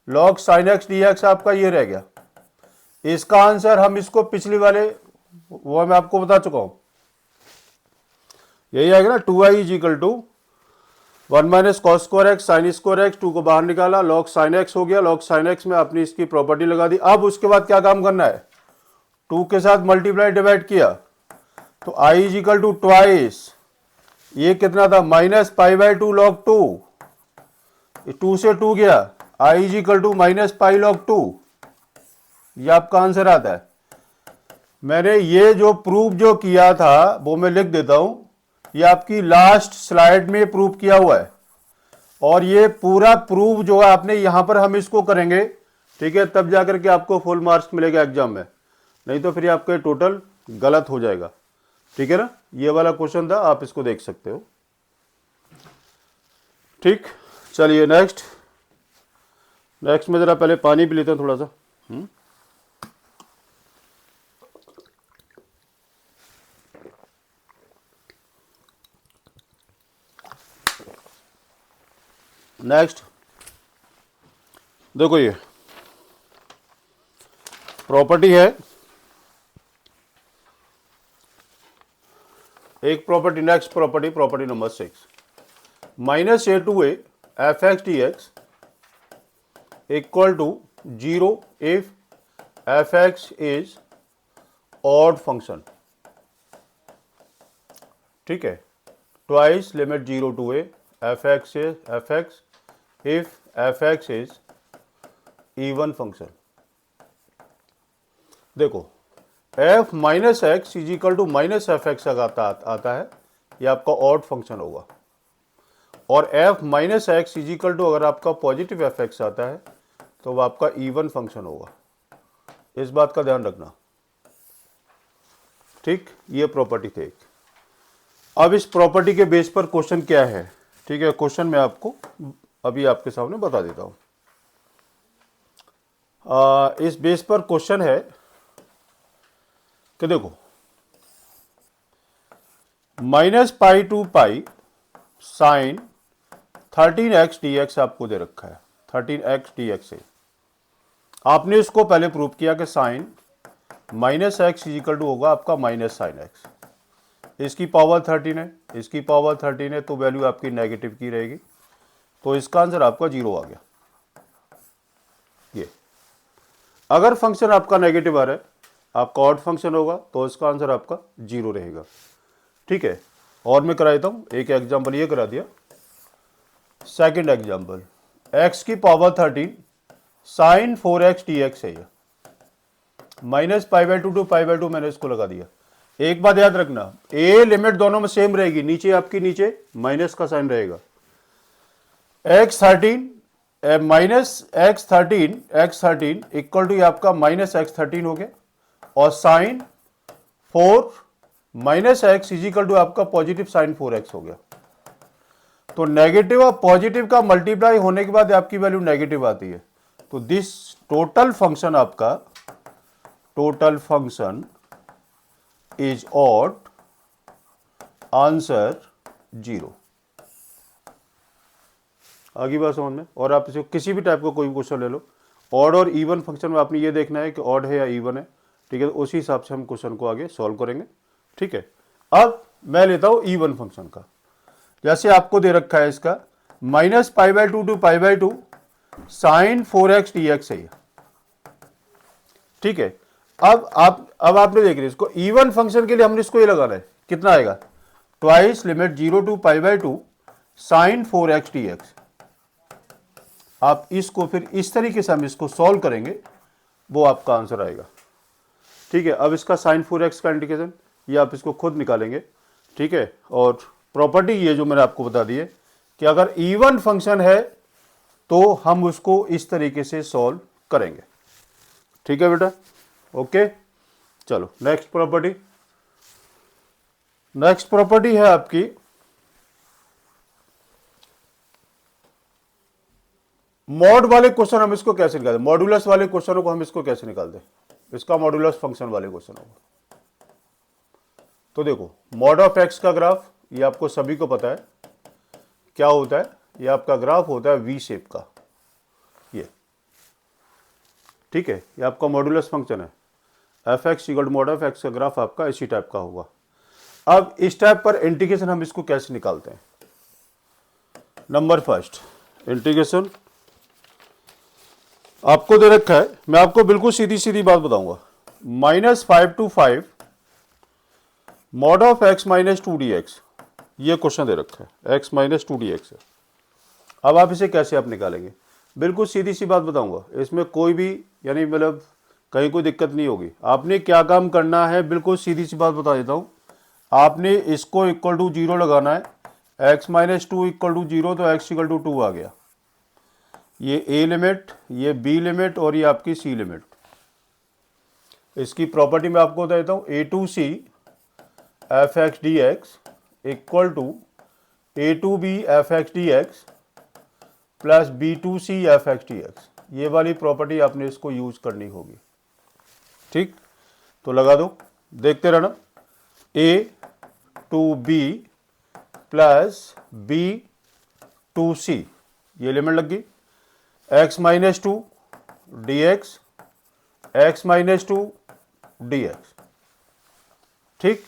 log sine x D x, आपका ये रह गया। इसका आंसर हम इसको पिछली वाले वो मैं आपको बता चुका हूं, यही आएगा ना, 2i is equal to 1 minus cos square x sine square x, 2 को बाहर निकाला, लॉग साइन एक्स हो गया, लॉग साइन एक्स में आपने इसकी प्रॉपर्टी लगा दी। अब उसके बाद क्या काम करना है, 2 के साथ मल्टीप्लाई डिवाइड किया, तो i is equal to twice, ये कितना था, माइनस पाई बाई 2 लॉग 2, 2 से 2 गया, i is equal to minus pi log 2, ये आपका आंसर आता है। मैंने ये जो प्रूफ जो किया था वो मैं लिख देता हूं, ये आपकी लास्ट स्लाइड में प्रूफ किया हुआ है, और ये पूरा प्रूफ जो है आपने यहां पर हम इसको करेंगे, ठीक है, तब जाकर के आपको फुल मार्क्स मिलेगा एग्जाम में, नहीं तो फिर आपका टोटल गलत हो जाएगा। ठीक है ना, ये वाला क्वेश्चन था, आप इसको देख सकते हो। ठीक, चलिए नेक्स्ट में जरा पहले पानी पी लेते हैं थोड़ा सा। नेक्स्ट देखो, ये प्रॉपर्टी है, एक property, next property, property number 6, minus A to A F x D x equal to 0 if f x is odd function. ठीक है, twice limit 0 to a F x if f x is even function. देखो f minus x is equal to minus f x आता है, ये आपका odd function होगा। और f minus x is equal to अगर आपका पॉजिटिव एफ एक्स आता है तो वो आपका इवन फंक्शन होगा। इस बात का ध्यान रखना, ठीक। ये प्रॉपर्टी थी एक। अब इस प्रॉपर्टी के बेस पर क्वेश्चन क्या है, ठीक है, क्वेश्चन मैं आपको अभी आपके सामने बता देता हूं। इस बेस पर क्वेश्चन है कि देखो -π to π साइन 13x dx आपको दे रखा है, 13x dx है। आपने इसको पहले प्रूव किया कि sine minus x is equal to होगा आपका माइनस साइन एक्स। इसकी पावर 13 है, इसकी पावर 13 है, तो वैल्यू आपकी नेगेटिव की रहेगी, तो इसका आंसर आपका 0 आ गया। ये अगर फंक्शन आपका नेगेटिव आ रहा है, आपका ऑड फंक्शन होगा, तो इसका आंसर आपका 0 रहेगा, ठीक है। और मैं करा देता हूं, एक एग्जांपल ये करा दिया। सेकंड एग्जांपल, x की पावर 13 साइन 4x dx है, ये -π/2 to π/2 मैंने इसको लगा दिया। एक बात याद रखना, ए लिमिट दोनों में सेम रहेगी, नीचे आपकी नीचे माइनस का साइन रहेगा। x13 minus x13 equal to आपका माइनस x13 हो गया, और sine 4 minus x is equal to आपका पॉजिटिव साइन 4x हो गया। तो नेगेटिव और पॉजिटिव का मल्टीप्लाई होने के बाद आपकी वैल्यू नेगेटिव आती है, तो दिस टोटल फंक्शन आपका total function is odd, answer 0। आगे बात समझ में। और आप इसे किसी भी टाइप का कोई भी क्वेश्चन ले लो, ऑड और इवन फंक्शन में आपने ये देखना है कि ऑड है या इवन है, ठीक है, तो उसी हिसाब से हम क्वेश्चन को आगे सॉल्व करेंगे, ठीक है। अब मैं लेता हूं इवन फंक्शन का। जैसे आपको दे रखा है इसका -π/2 to π/2 साइन 4x dx है, ठीक है। अब आपने देख लिया, इसको इवन फंक्शन के लिए हमने इसको ये लगाना है, कितना आएगा, twice limit 0 to π/2 sine 4x dx। आप इसको फिर इस तरीके से हम इसको सॉल्व करेंगे, वो आपका आंसर आएगा, ठीक है। अब इसका साइन 4x का इंडिकेशन ये आप इसको खुद निकालेंगे, ठीक है। और प्रॉपर्टी ये जो मैंने आपको बता दी है कि अगर इवन फंक्शन है तो हम उसको इस तरीके से सॉल्व करेंगे, ठीक है बेटा, ओके। चलो नेक्स्ट प्रॉपर्टी है आपकी मॉड वाले क्वेश्चन। हम इसको कैसे निकालते, मॉडुलस वाले क्वेश्चनों को हम इसको कैसे निकालते, इसका मॉडुलस फंक्शन वाले क्वेश्चनों को। तो देखो मॉड ऑफ एक्स का ग्राफ, ये आपको सभी को पता है क्या होता है, ये आपका ग्राफ होता है वी शेप का, ये ठीक है। ये आपका मॉडुलस फंक्शन है, f x equal to mod of x का ग्राफ आपका इसी टाइप का होगा। अब इस टाइप पर इंटीग्रेशन हम इसको कैसे निकालते हैं। नंबर फर्स्ट, इंटीग्रेशन आपको दे रखा है, मैं आपको बिल्कुल सीधी बात बताऊंगा। -5 to 5 mod of x minus 2 dx, ये क्वेश्चन दे रखा है, x माइनस 2 dx है। अब आप इसे कैसे आप निकालेंगे, बिल्कुल सीधी सी बात बताऊंगा, इसमें कोई भी यानी मतलब कहीं कोई दिक्कत नहीं होगी। आपने क्या काम करना है, बिल्कुल सीधी सी बात बता देता हूं, आपने इसको इक्वल टू 0 लगाना है, x माइनस 2 इक्वल टू 0, तो x इक्वल टू 2 आ गया। ये a लिमिट, ये b लिमिट और ये आपकी c लिमिट। इसकी प्रॉपर्टी मैं आपको बता देता हूं, a2c f x D x equal to a2b f x D x plus b2c f x D x. ये वाली प्रॉपर्टी आपने इसको यूज करनी होगी, ठीक। तो लगा दो, देखते रहना, a2b प्लस b2c, ये लिमिट लग गई, x minus 2 dx, x minus 2 dx, ठीक।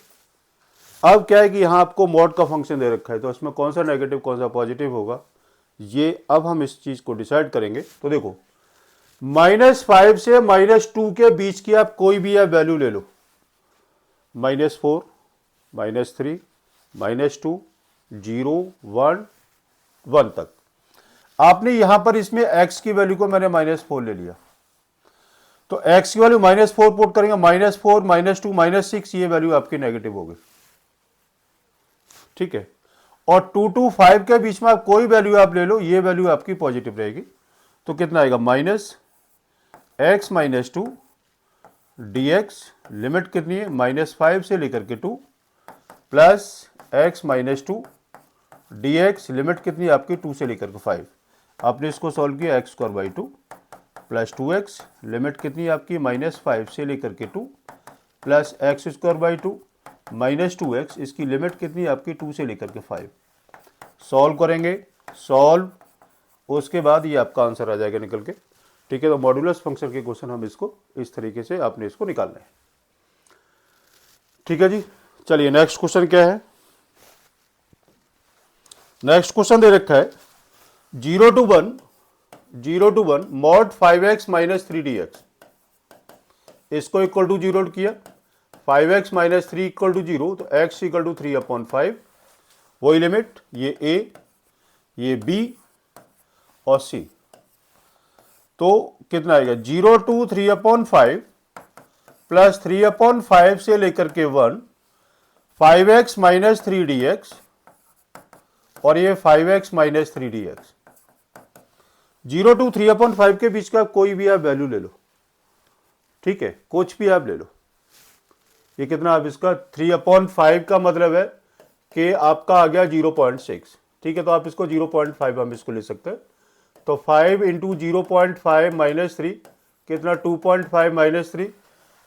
अब क्या है कि यहां आपको मॉड का फंक्शन दे रखा है, तो इसमें कौन सा नेगेटिव कौन सा पॉजिटिव होगा, ये अब हम इस चीज को डिसाइड करेंगे। तो देखो -5 से -2 के बीच की आप कोई भी वैल्यू ले लो, -4, -3, -2, 0, 1, 1 तक। आपने यहां पर इसमें x की वैल्यू को मैंने -4 ले लिया, तो x की वैल्यू -4 पुट करेंगे, -4, -2, -6, ये वैल्यू आपकी नेगेटिव होगी। ठीक है, और 2 to 5 के बीच में आप कोई वैल्यू आप ले लो, ये वैल्यू आपकी पॉजिटिव रहेगी। तो कितना आएगा, -x -2 dx, लिमिट कितनी है, -5 से लेकर के 2, प्लस x -2 dx, लिमिट कितनी है आपकी 2 से लेकर के 5। आपने इसको सॉल्व किया, x² 2 प्लस 2x, लिमिट कितनी है आपकी -5 से लेकर के 2, प्लस x² 2 -2x, इसकी लिमिट कितनी है आपकी 2 से लेकर के 5। सॉल्व करेंगे, सॉल्व, उसके बाद ये आपका आंसर आ जाएगा निकल के। ठीक है, तो मॉड्यूलस फंक्शन के क्वेश्चन हम इसको इस तरीके से आपने इसको निकालना है। ठीक है जी, चलिए नेक्स्ट क्वेश्चन क्या है। नेक्स्ट क्वेश्चन दे रखा है 0 to 1 mod 5x - 3 dx, इसको इक्वल टू 0 किया, 5x - 3 इक्वल टू 0, तो x इक्वल टू 3/5, वही लिमिट, ये a, ये b और c। तो कितना आएगा, 0 to 3/5 प्लस 3/5 से लेकर के 1, 5x - 3 dx, और ये 5x - 3 dx। 0 to 3/5 के बीच का कोई भी आप वैल्यू ले लो, ठीक है, कुछ भी आप ले लो। ये कितना, आप इसका 3/5 का मतलब है कि आपका आ गया 0.6। ठीक है, तो आप इसको 0.5 हम इसको ले सकते हैं। तो 5 इंटू 0.5 - 3 कितना, 2.5 - 3,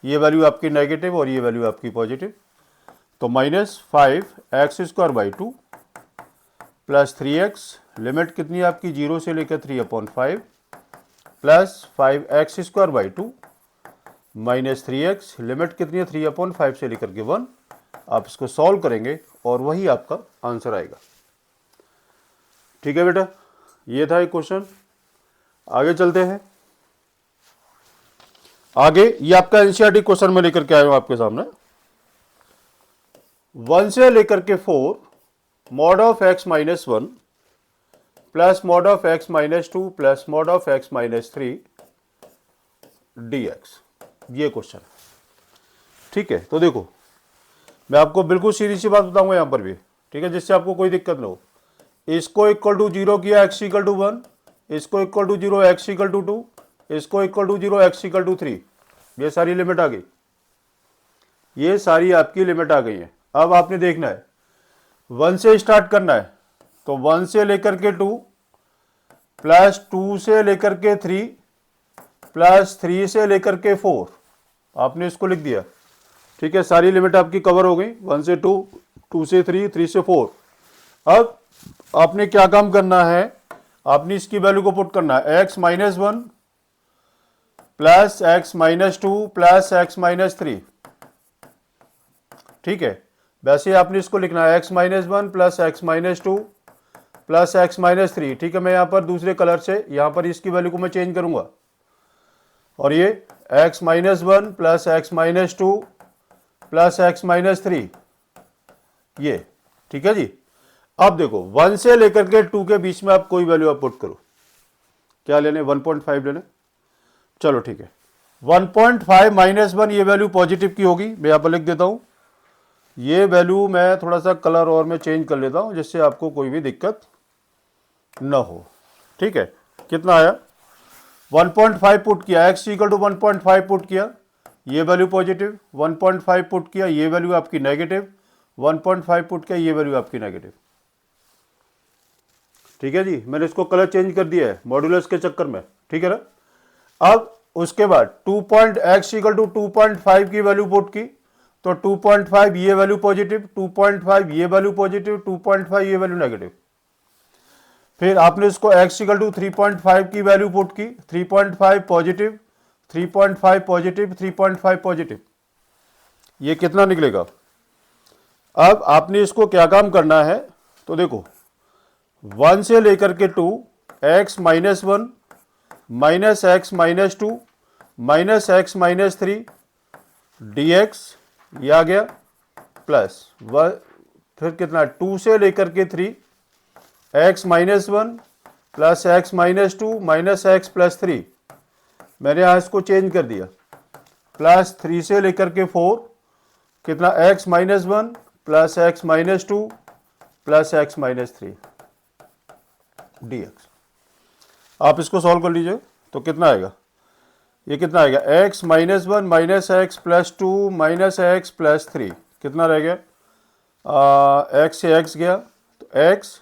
ये वैल्यू आपकी नेगेटिव और ये वैल्यू आपकी पॉजिटिव। तो -5x² 2 प्लस 3x, लिमिट कितनी है आपकी 0 से लेकर 3/5, plus 5x² 2 minus 3x, limit कितनी है 3/5 से लेकर के 1। आप इसको सॉल्व करेंगे और वही आपका आंसर आएगा। ठीक है बेटा, ये था एक क्वेश्चन। आगे चलते हैं। आगे ये आपका एनसीईआरटी क्वेश्चन में लेकर के आया हूं आपके सामने। 1 से लेकर के 4 mod of x - 1 plus mod of x - 2 plus mod of x - 3 dx, ये क्वेश्चन। ठीक है, तो देखो मैं आपको बिल्कुल सीधी सी बात बताऊंगा यहां पर भी, ठीक है, जिससे आपको कोई दिक्कत ना हो। इसको इक्वल टू 0 किया, x इक्वल टू 1, इसको equal to 0, x equal to 2, इसको equal to 0, x equal to 3, ये सारी लिमिट आ गई, ये सारी आपकी लिमिट आ गई है। अब आपने देखना है 1 से स्टार्ट करना है, तो 1 से लेकर के 2 प्लस 2 से लेकर के 3 प्लस 3 से लेकर के 4, आपने इसको लिख दिया। ठीक है, सारी लिमिट आपकी कवर हो गई, 1 से 2, 2 से 3, 3 से 4। अब आपने क्या काम करना है, आपने इसकी वैल्यू को पुट करना है, x - 1 plus x - 2 plus x - 3। ठीक है, वैसे आपने इसको लिखना है x - 1 plus x - 2 plus x - 3। ठीक है, मैं यहां पर दूसरे कलर से यहां पर इसकी वैल्यू को मैं चेंज करूंगा, और ये x - 1 plus x - 2 plus x - 3, ये। ठीक है जी, अब देखो 1 से लेकर के 2 के बीच में आप कोई वैल्यू आप पुट करो, क्या लेने, 1.5 लेने। चलो ठीक है, 1.5 - 1, ये वैल्यू पॉजिटिव की होगी, मैं यहां पर लिख देता हूं। ये वैल्यू मैं थोड़ा सा कलर और मैं चेंज कर लेता हूं, जिससे आपको कोई भी दिक्कत न हो। ठीक है, कितना आया, 1.5 पुट किया, x इक्वल टू 1.5 पुट किया, ये वैल्यू पॉजिटिव, 1.5 पुट किया, ये वैल्यू आपकी नेगेटिव, 1.5 पुट किया, ये वैल्यू आपकी नेगेटिव। ठीक है जी, मैंने इसको कलर चेंज कर दिया है मॉड्यूलस के चक्कर में। ठीक है ना, अब उसके बाद x इक्वल टू 2.5 की वैल्यू पुट की, तो 2.5 ये वैल्यू पॉजिटिव, 2.5 ये वैल्यू पॉजिटिव, 2.5 ये वैल्यू नेगेटिव। फिर आपने इसको x इक्वल टू 3.5 की वैल्यू पुट की, 3.5 पॉजिटिव, 3.5 पॉजिटिव, 3.5 पॉजिटिव, ये कितना निकलेगा। अब आपने इसको क्या काम करना है, तो देखो 1 से लेकर के 2, x - 1 minus x - 2 minus x - 3 dx, ये आ गया, प्लस फिर कितना 2 से लेकर के 3 x minus 1 plus x minus 2 minus x plus 3, मैंने यहाँ इसको चेंज कर दिया, प्लस 3 से लेकर के 4 कितना x minus 1 plus x minus 2 plus x minus 3 dx। आप इसको सॉल्व कर लीजिए तो कितना आएगा, ये कितना आएगा x minus 1 minus x plus 2 minus x plus 3, कितना रह गया, x से x गया तो x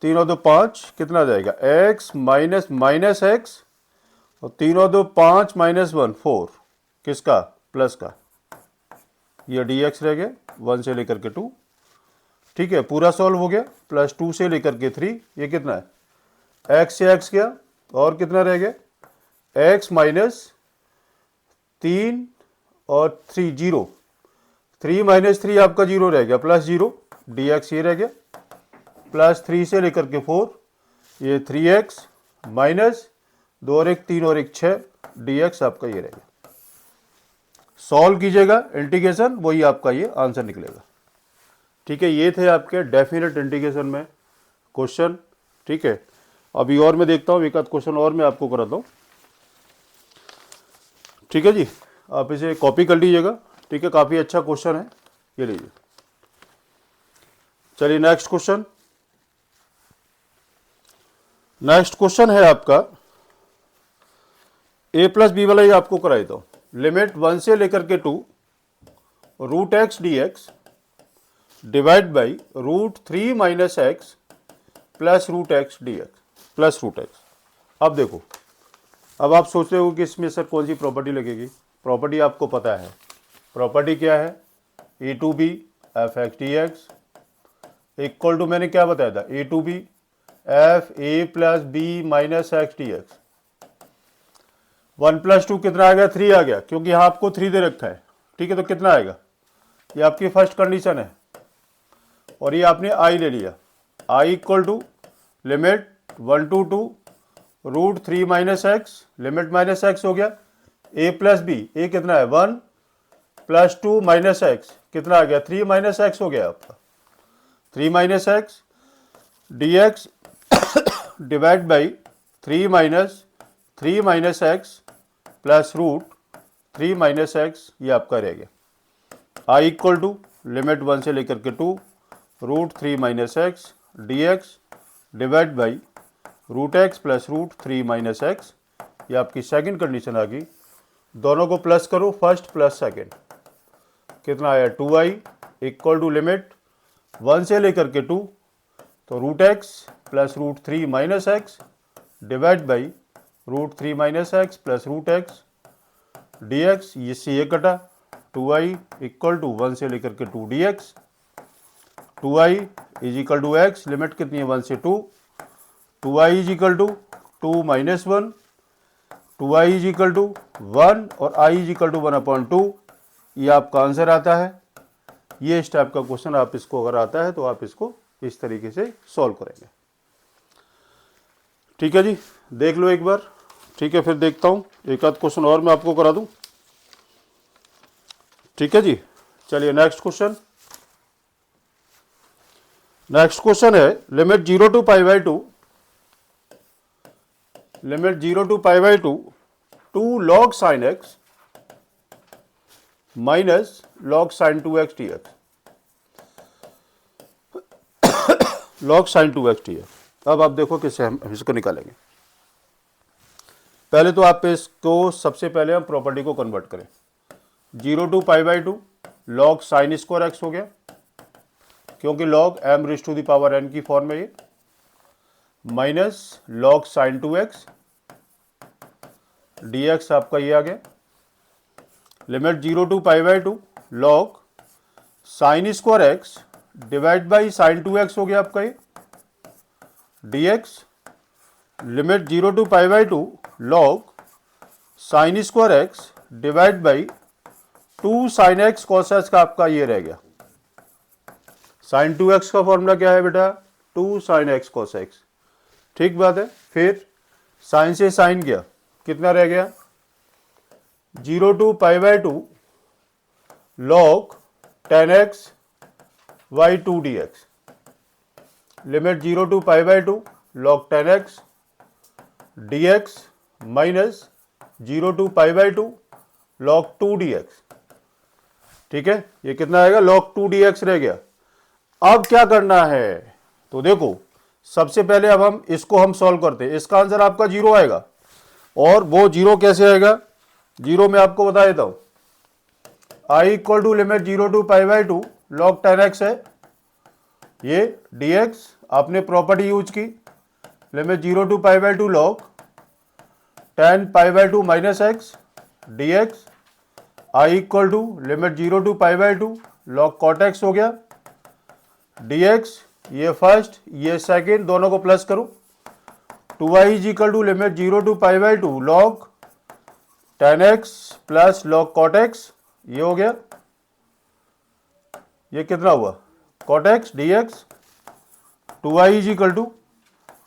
3 और 2 5, कितना जाएगा x माइनस माइनस एक्स और 3 और 2 5 माइनस 1 4, किसका प्लस का, ये dx रह गया 1 से लेकर के 2, ठीक है पूरा सॉल्व हो गया, प्लस 2 से लेकर के 3, ये कितना है x से x गया और कितना रह गया x माइनस 3 और 3 0, 3 माइनस 3 आपका 0 रह गया प्लस 0 dx ये रह गया, प्लस 3 से लेकर के 4, ये 3x माइनस 2 और 1 3 और 1 6 dx आपका ये रहेगा। सॉल्व कीजिएगा इंटीग्रेशन, वही आपका ये आंसर निकलेगा। ठीक है, ये थे आपके डेफिनेट इंटीग्रेशन में क्वेश्चन। ठीक है, अभी और मैं देखता हूँ, एक आध क्वेश्चन और मैं आपको कराता हूँ। ठीक है जी, आप इसे कॉपी कर लीजिएगा। ठीक है, काफ़ी अच्छा क्वेश्चन है, ये लीजिए। चलिए नेक्स्ट क्वेश्चन। नेक्स्ट क्वेश्चन है आपका a प्लस बी वाला ही आपको कराई दो। लिमिट 1 से लेकर के 2 root x D x divide by root 3 minus x plus root x D x plus root x. अब देखो, अब आप सोच रहे हो कि इसमें सर कौन सी प्रॉपर्टी लगेगी। प्रॉपर्टी आपको पता है, प्रॉपर्टी क्या है, a to B F x D x equal to, मैंने क्या बताया था, a to B f a plus b minus x D x. 1 plus 2 कितना आ गया, 3 आ गया, क्योंकि यहाँ आपको 3 दे रखा है। ठीक है, तो कितना आएगा, ये आपकी फर्स्ट कंडीशन है और ये आपने आई ले लिया। आई equal to limit 1 to 2 root 3 minus x, limit minus x हो गया, ए प्लस बी, ए कितना है 1 प्लस 2 माइनस एक्स, कितना आ गया 3 माइनस एक्स हो गया आपका, 3 minus x D x divide by 3 minus x plus root 3 minus x, ये आपका रह गया। आई इक्वल टू लिमिट 1 से लेकर के 2 root 3 minus x D x divide by root x plus root 3 minus x, ये आपकी सेकंड कंडीशन आ गई। दोनों को प्लस करो, फर्स्ट प्लस सेकंड, कितना आया 2i इक्वल टू लिमिट 1 से लेकर के 2 तो root x plus root 3 minus x divide by root 3 minus x plus root x D x, इससे ये कटा 2i इक्वल टू 1 से लेकर के 2 d x, 2i is equal to x, limit कितनी है 1 से 2, 2i is equal to 2 minus 1, 2i is equal to 1 और i इज इक्वल टू 1/2, ये आपका आंसर आता है। ये इस टाइप का क्वेश्चन आप इसको अगर आता है तो आप इसको इस तरीके से सॉल्व करेंगे। ठीक है जी, देख लो एक बार। ठीक है, फिर देखता हूँ एक आध क्वेश्चन और मैं आपको करा दूं। ठीक है जी, चलिए नेक्स्ट क्वेश्चन। नेक्स्ट क्वेश्चन है limit 0 to pi by 2, limit 0 to pi by 2 2 log sine x minus log sine 2x dx, log sine 2x dx। अब आप देखो किससे हम इसको निकालेंगे। पहले तो आप इसको सबसे पहले हम प्रॉपर्टी को कन्वर्ट करें। 0 to pi by 2 log sine square x हो गया, क्योंकि log m raise to the power n की फॉर्म में ये, minus log sine 2x dx आपका ये आ गया। Limit 0 to pi by 2 log sine square x divide by sine 2x हो गया आपका ये dx, limit 0 to pi by 2 log sine square x divide by 2 sine x cos x का आपका ये रह गया। साइन 2x का फॉर्मूला क्या है बेटा, 2 साइन एक्स कॉस एक्स। ठीक बात है, फिर साइन से साइन गया, कितना रह गया 0 to pi by 2 log 10x y two d x, limit 0 to pi by two log 10x d x minus 0 to pi by two log 2 d x. ठीक है, ये कितना आएगा, log 2 dx रह गया। अब क्या करना है, तो देखो सबसे पहले अब हम इसको हम सॉल्व करते हैं। इसका आंसर आपका 0 आएगा, और वो 0 कैसे आएगा, 0 में आपको बता देता हूं, i equal to limit 0 to pi by two log 10x है, ये dx आपने प्रॉपर्टी यूज की, limit 0 to pi by two log 10 pi by two minus x dx i equal to limit 0 to pi by two log cot x हो गया dx, ये first ये second दोनों को प्लस करो, 2i is equal to limit 0 to pi by two log 10x plus log cot x, ये हो गया, ये कितना हुआ cot x dx, 2i is equal to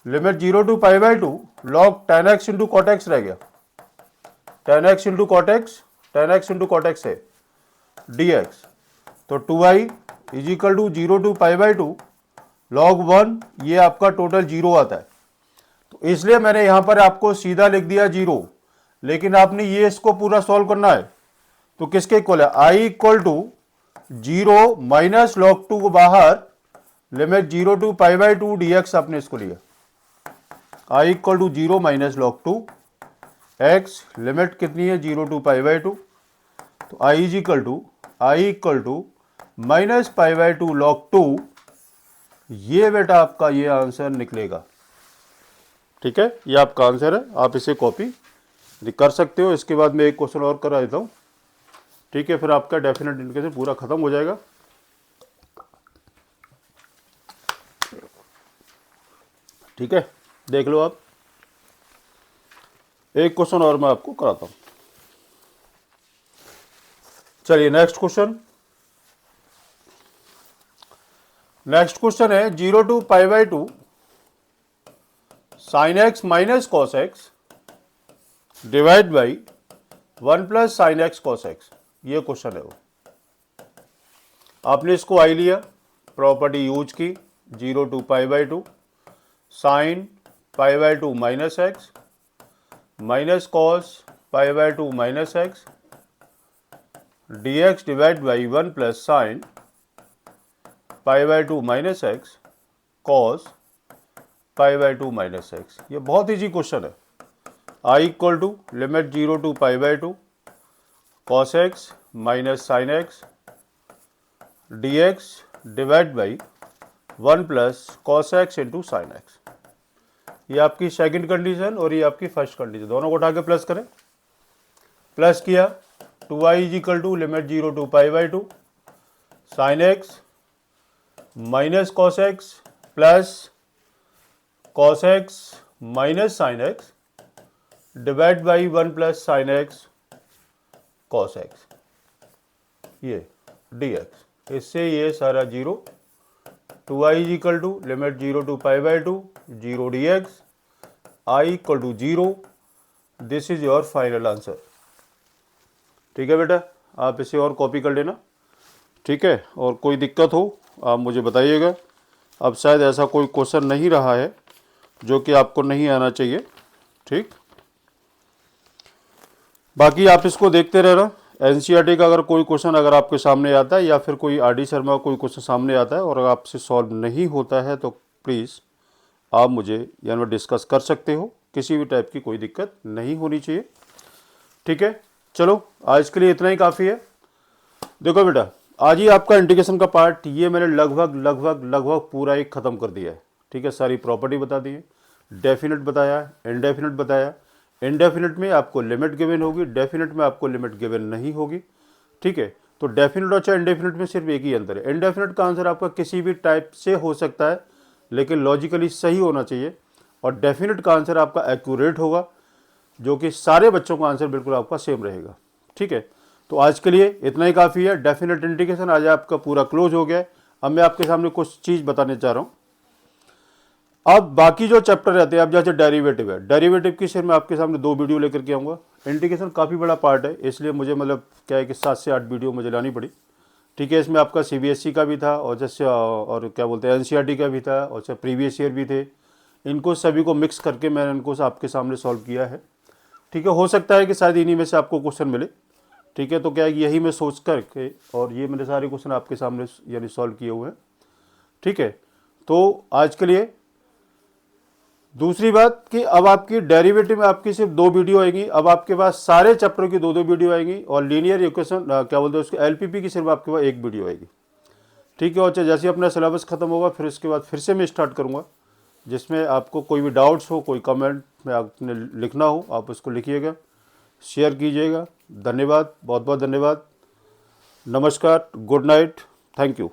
limit 0 to pi by two log 10x into cot x रह गया, 10x into cot x, 10x into cot x है dx, तो 2i is equal to 0 to pi by two log 1, ये आपका total 0 आता है। तो इसलिए मैंने यहां पर आपको सीधा लिख दिया 0, लेकिन आपने ये इसको पूरा सॉल्व करना है, तो किसके इक्वल है, i equal to 0 minus log 2 को बाहर, limit 0 to pi by two dx आपने इसको लिया, i equal to 0 minus log 2 x, limit कितनी है 0 टू पाई बाई टू, तो i equal to minus pi by two log 2, ये बेटा आपका ये आंसर निकलेगा। ठीक है, ये आपका आंसर है, आप इसे कॉपी कर सकते हो। इसके बाद मैं एक क्वेश्चन और करा देता हूं, ठीक है, फिर आपका डेफिनेट इंडिकेशन पूरा खत्म हो जाएगा। ठीक है, देख लो आप, एक क्वेश्चन और मैं आपको कराता हूं। चलिए नेक्स्ट क्वेश्चन, है 0 to pi by two sine x minus cos x divide by 1 plus sine x cos x, ये क्वेश्चन है वो। आपने इसको आई लिया, प्रॉपर्टी यूज की, 0 to pi by two sine pi by two minus x minus cos pi by two minus x D x divide by 1 plus sine pi by two minus x cos pi by two minus x. ये बहुत easy question है। i equal to limit 0 to pi by two cos x minus sine x D x divide by 1 plus cos x into sine x. ये आपकी second condition और ये आपकी first condition, दोनों को उठा के प्लस करें, प्लस किया, 2i is equal to limit 0 to pi by two sine x minus cos x plus cos x minus sine x divide by 1 plus sine x cos x, ये dx, इससे ये सारा 0, 2i is equal to limit 0 to pi by two 0 dx, i equal to 0, this is your final answer. ठीक है बेटा, आप इसे और कॉपी कर लेना। ठीक है, और कोई दिक्कत हो आप मुझे बताइएगा। अब शायद ऐसा कोई क्वेश्चन नहीं रहा है जो कि आपको नहीं आना चाहिए। ठीक, बाकी आप इसको देखते रहना। एनसीईआरटी का अगर कोई क्वेश्चन अगर आपके सामने आता है या फिर कोई आरडी शर्मा का कोई क्वेश्चन सामने आता है और अगर आपसे सॉल्व नहीं होता है तो प्लीज़ आप मुझे यहाँ पर डिस्कस कर सकते हो, किसी भी टाइप की कोई दिक्कत नहीं होनी चाहिए। ठीक है, चलो आज के लिए इतना ही काफ़ी है। देखो बेटा, आज ही आपका इंटीग्रेशन का पार्ट ये मैंने लगभग पूरा एक ख़त्म कर दिया है। ठीक है, सारी प्रॉपर्टी बता दी है, डेफिनेट बताया, इनडेफिनेट बताया। इनडेफिनेट में आपको लिमिट गिवन होगी, डेफिनेट में आपको लिमिट गिवन नहीं होगी। ठीक है, तो डेफिनेट और चाहे इनडेफिनेट में सिर्फ एक ही अंतर है, इनडेफिनेट का आंसर आपका किसी भी टाइप से हो सकता है लेकिन लॉजिकली सही होना चाहिए, और डेफिनेट का आंसर आपका एक्यूरेट होगा जो कि सारे बच्चों का आंसर बिल्कुल आपका सेम रहेगा। ठीक है, तो आज के लिए इतना ही काफ़ी है। डेफिनेट इंटीग्रेशन आज आपका पूरा क्लोज हो गया है। अब मैं आपके सामने कुछ चीज़ बताने चाह रहा हूँ। अब बाकी जो चैप्टर रहते हैं, अब जैसे डेरिवेटिव है, डेरिवेटिव की सिर्फ मैं आपके सामने 2 वीडियो लेकर के आऊँगा। इंटीग्रेशन काफ़ी बड़ा पार्ट है, इसलिए मुझे मतलब क्या है कि 7 से 8 वीडियो मुझे लानी पड़ी, ठीक है, इसमें आपका सीबीएसई का भी था और जैसे और क्या बोलते हैं एनसीईआरटी का भी था और जैसे प्रीवियस ईयर भी थे। इनको सभी को मिक्स करके मैंने इनको आपके सामने सॉल्व किया है। ठीक है, हो सकता है कि शायद इन्हीं में से आपको क्वेश्चन मिले। ठीक है, तो क्या है कि यही मैं सोच करके और ये मेरे सारे क्वेश्चन आपके सामने यानी सॉल्व किए हुए हैं। ठीक है, तो आज के लिए दूसरी बात कि अब आपकी डेरिवेटिव में आपकी सिर्फ 2 वीडियो आएगी। अब आपके पास सारे चैप्टर की 2-2 वीडियो आएंगी और लीनियर इक्वेशन क्या बोलते हैं उसको एलपीपी की सिर्फ आपके पास 1 वीडियो आएगी। ठीक है, और जैसे अपना सिलेबस खत्म होगा फिर उसके बाद फिर से मैं स्टार्ट करूँगा, जिसमें आपको कोई भी डाउट्स हो, कोई कमेंट में आपने लिखना हो आप उसको लिखिएगा, शेयर कीजिएगा। धन्यवाद, बहुत बहुत धन्यवाद। नमस्कार, गुड नाइट, थैंक यू।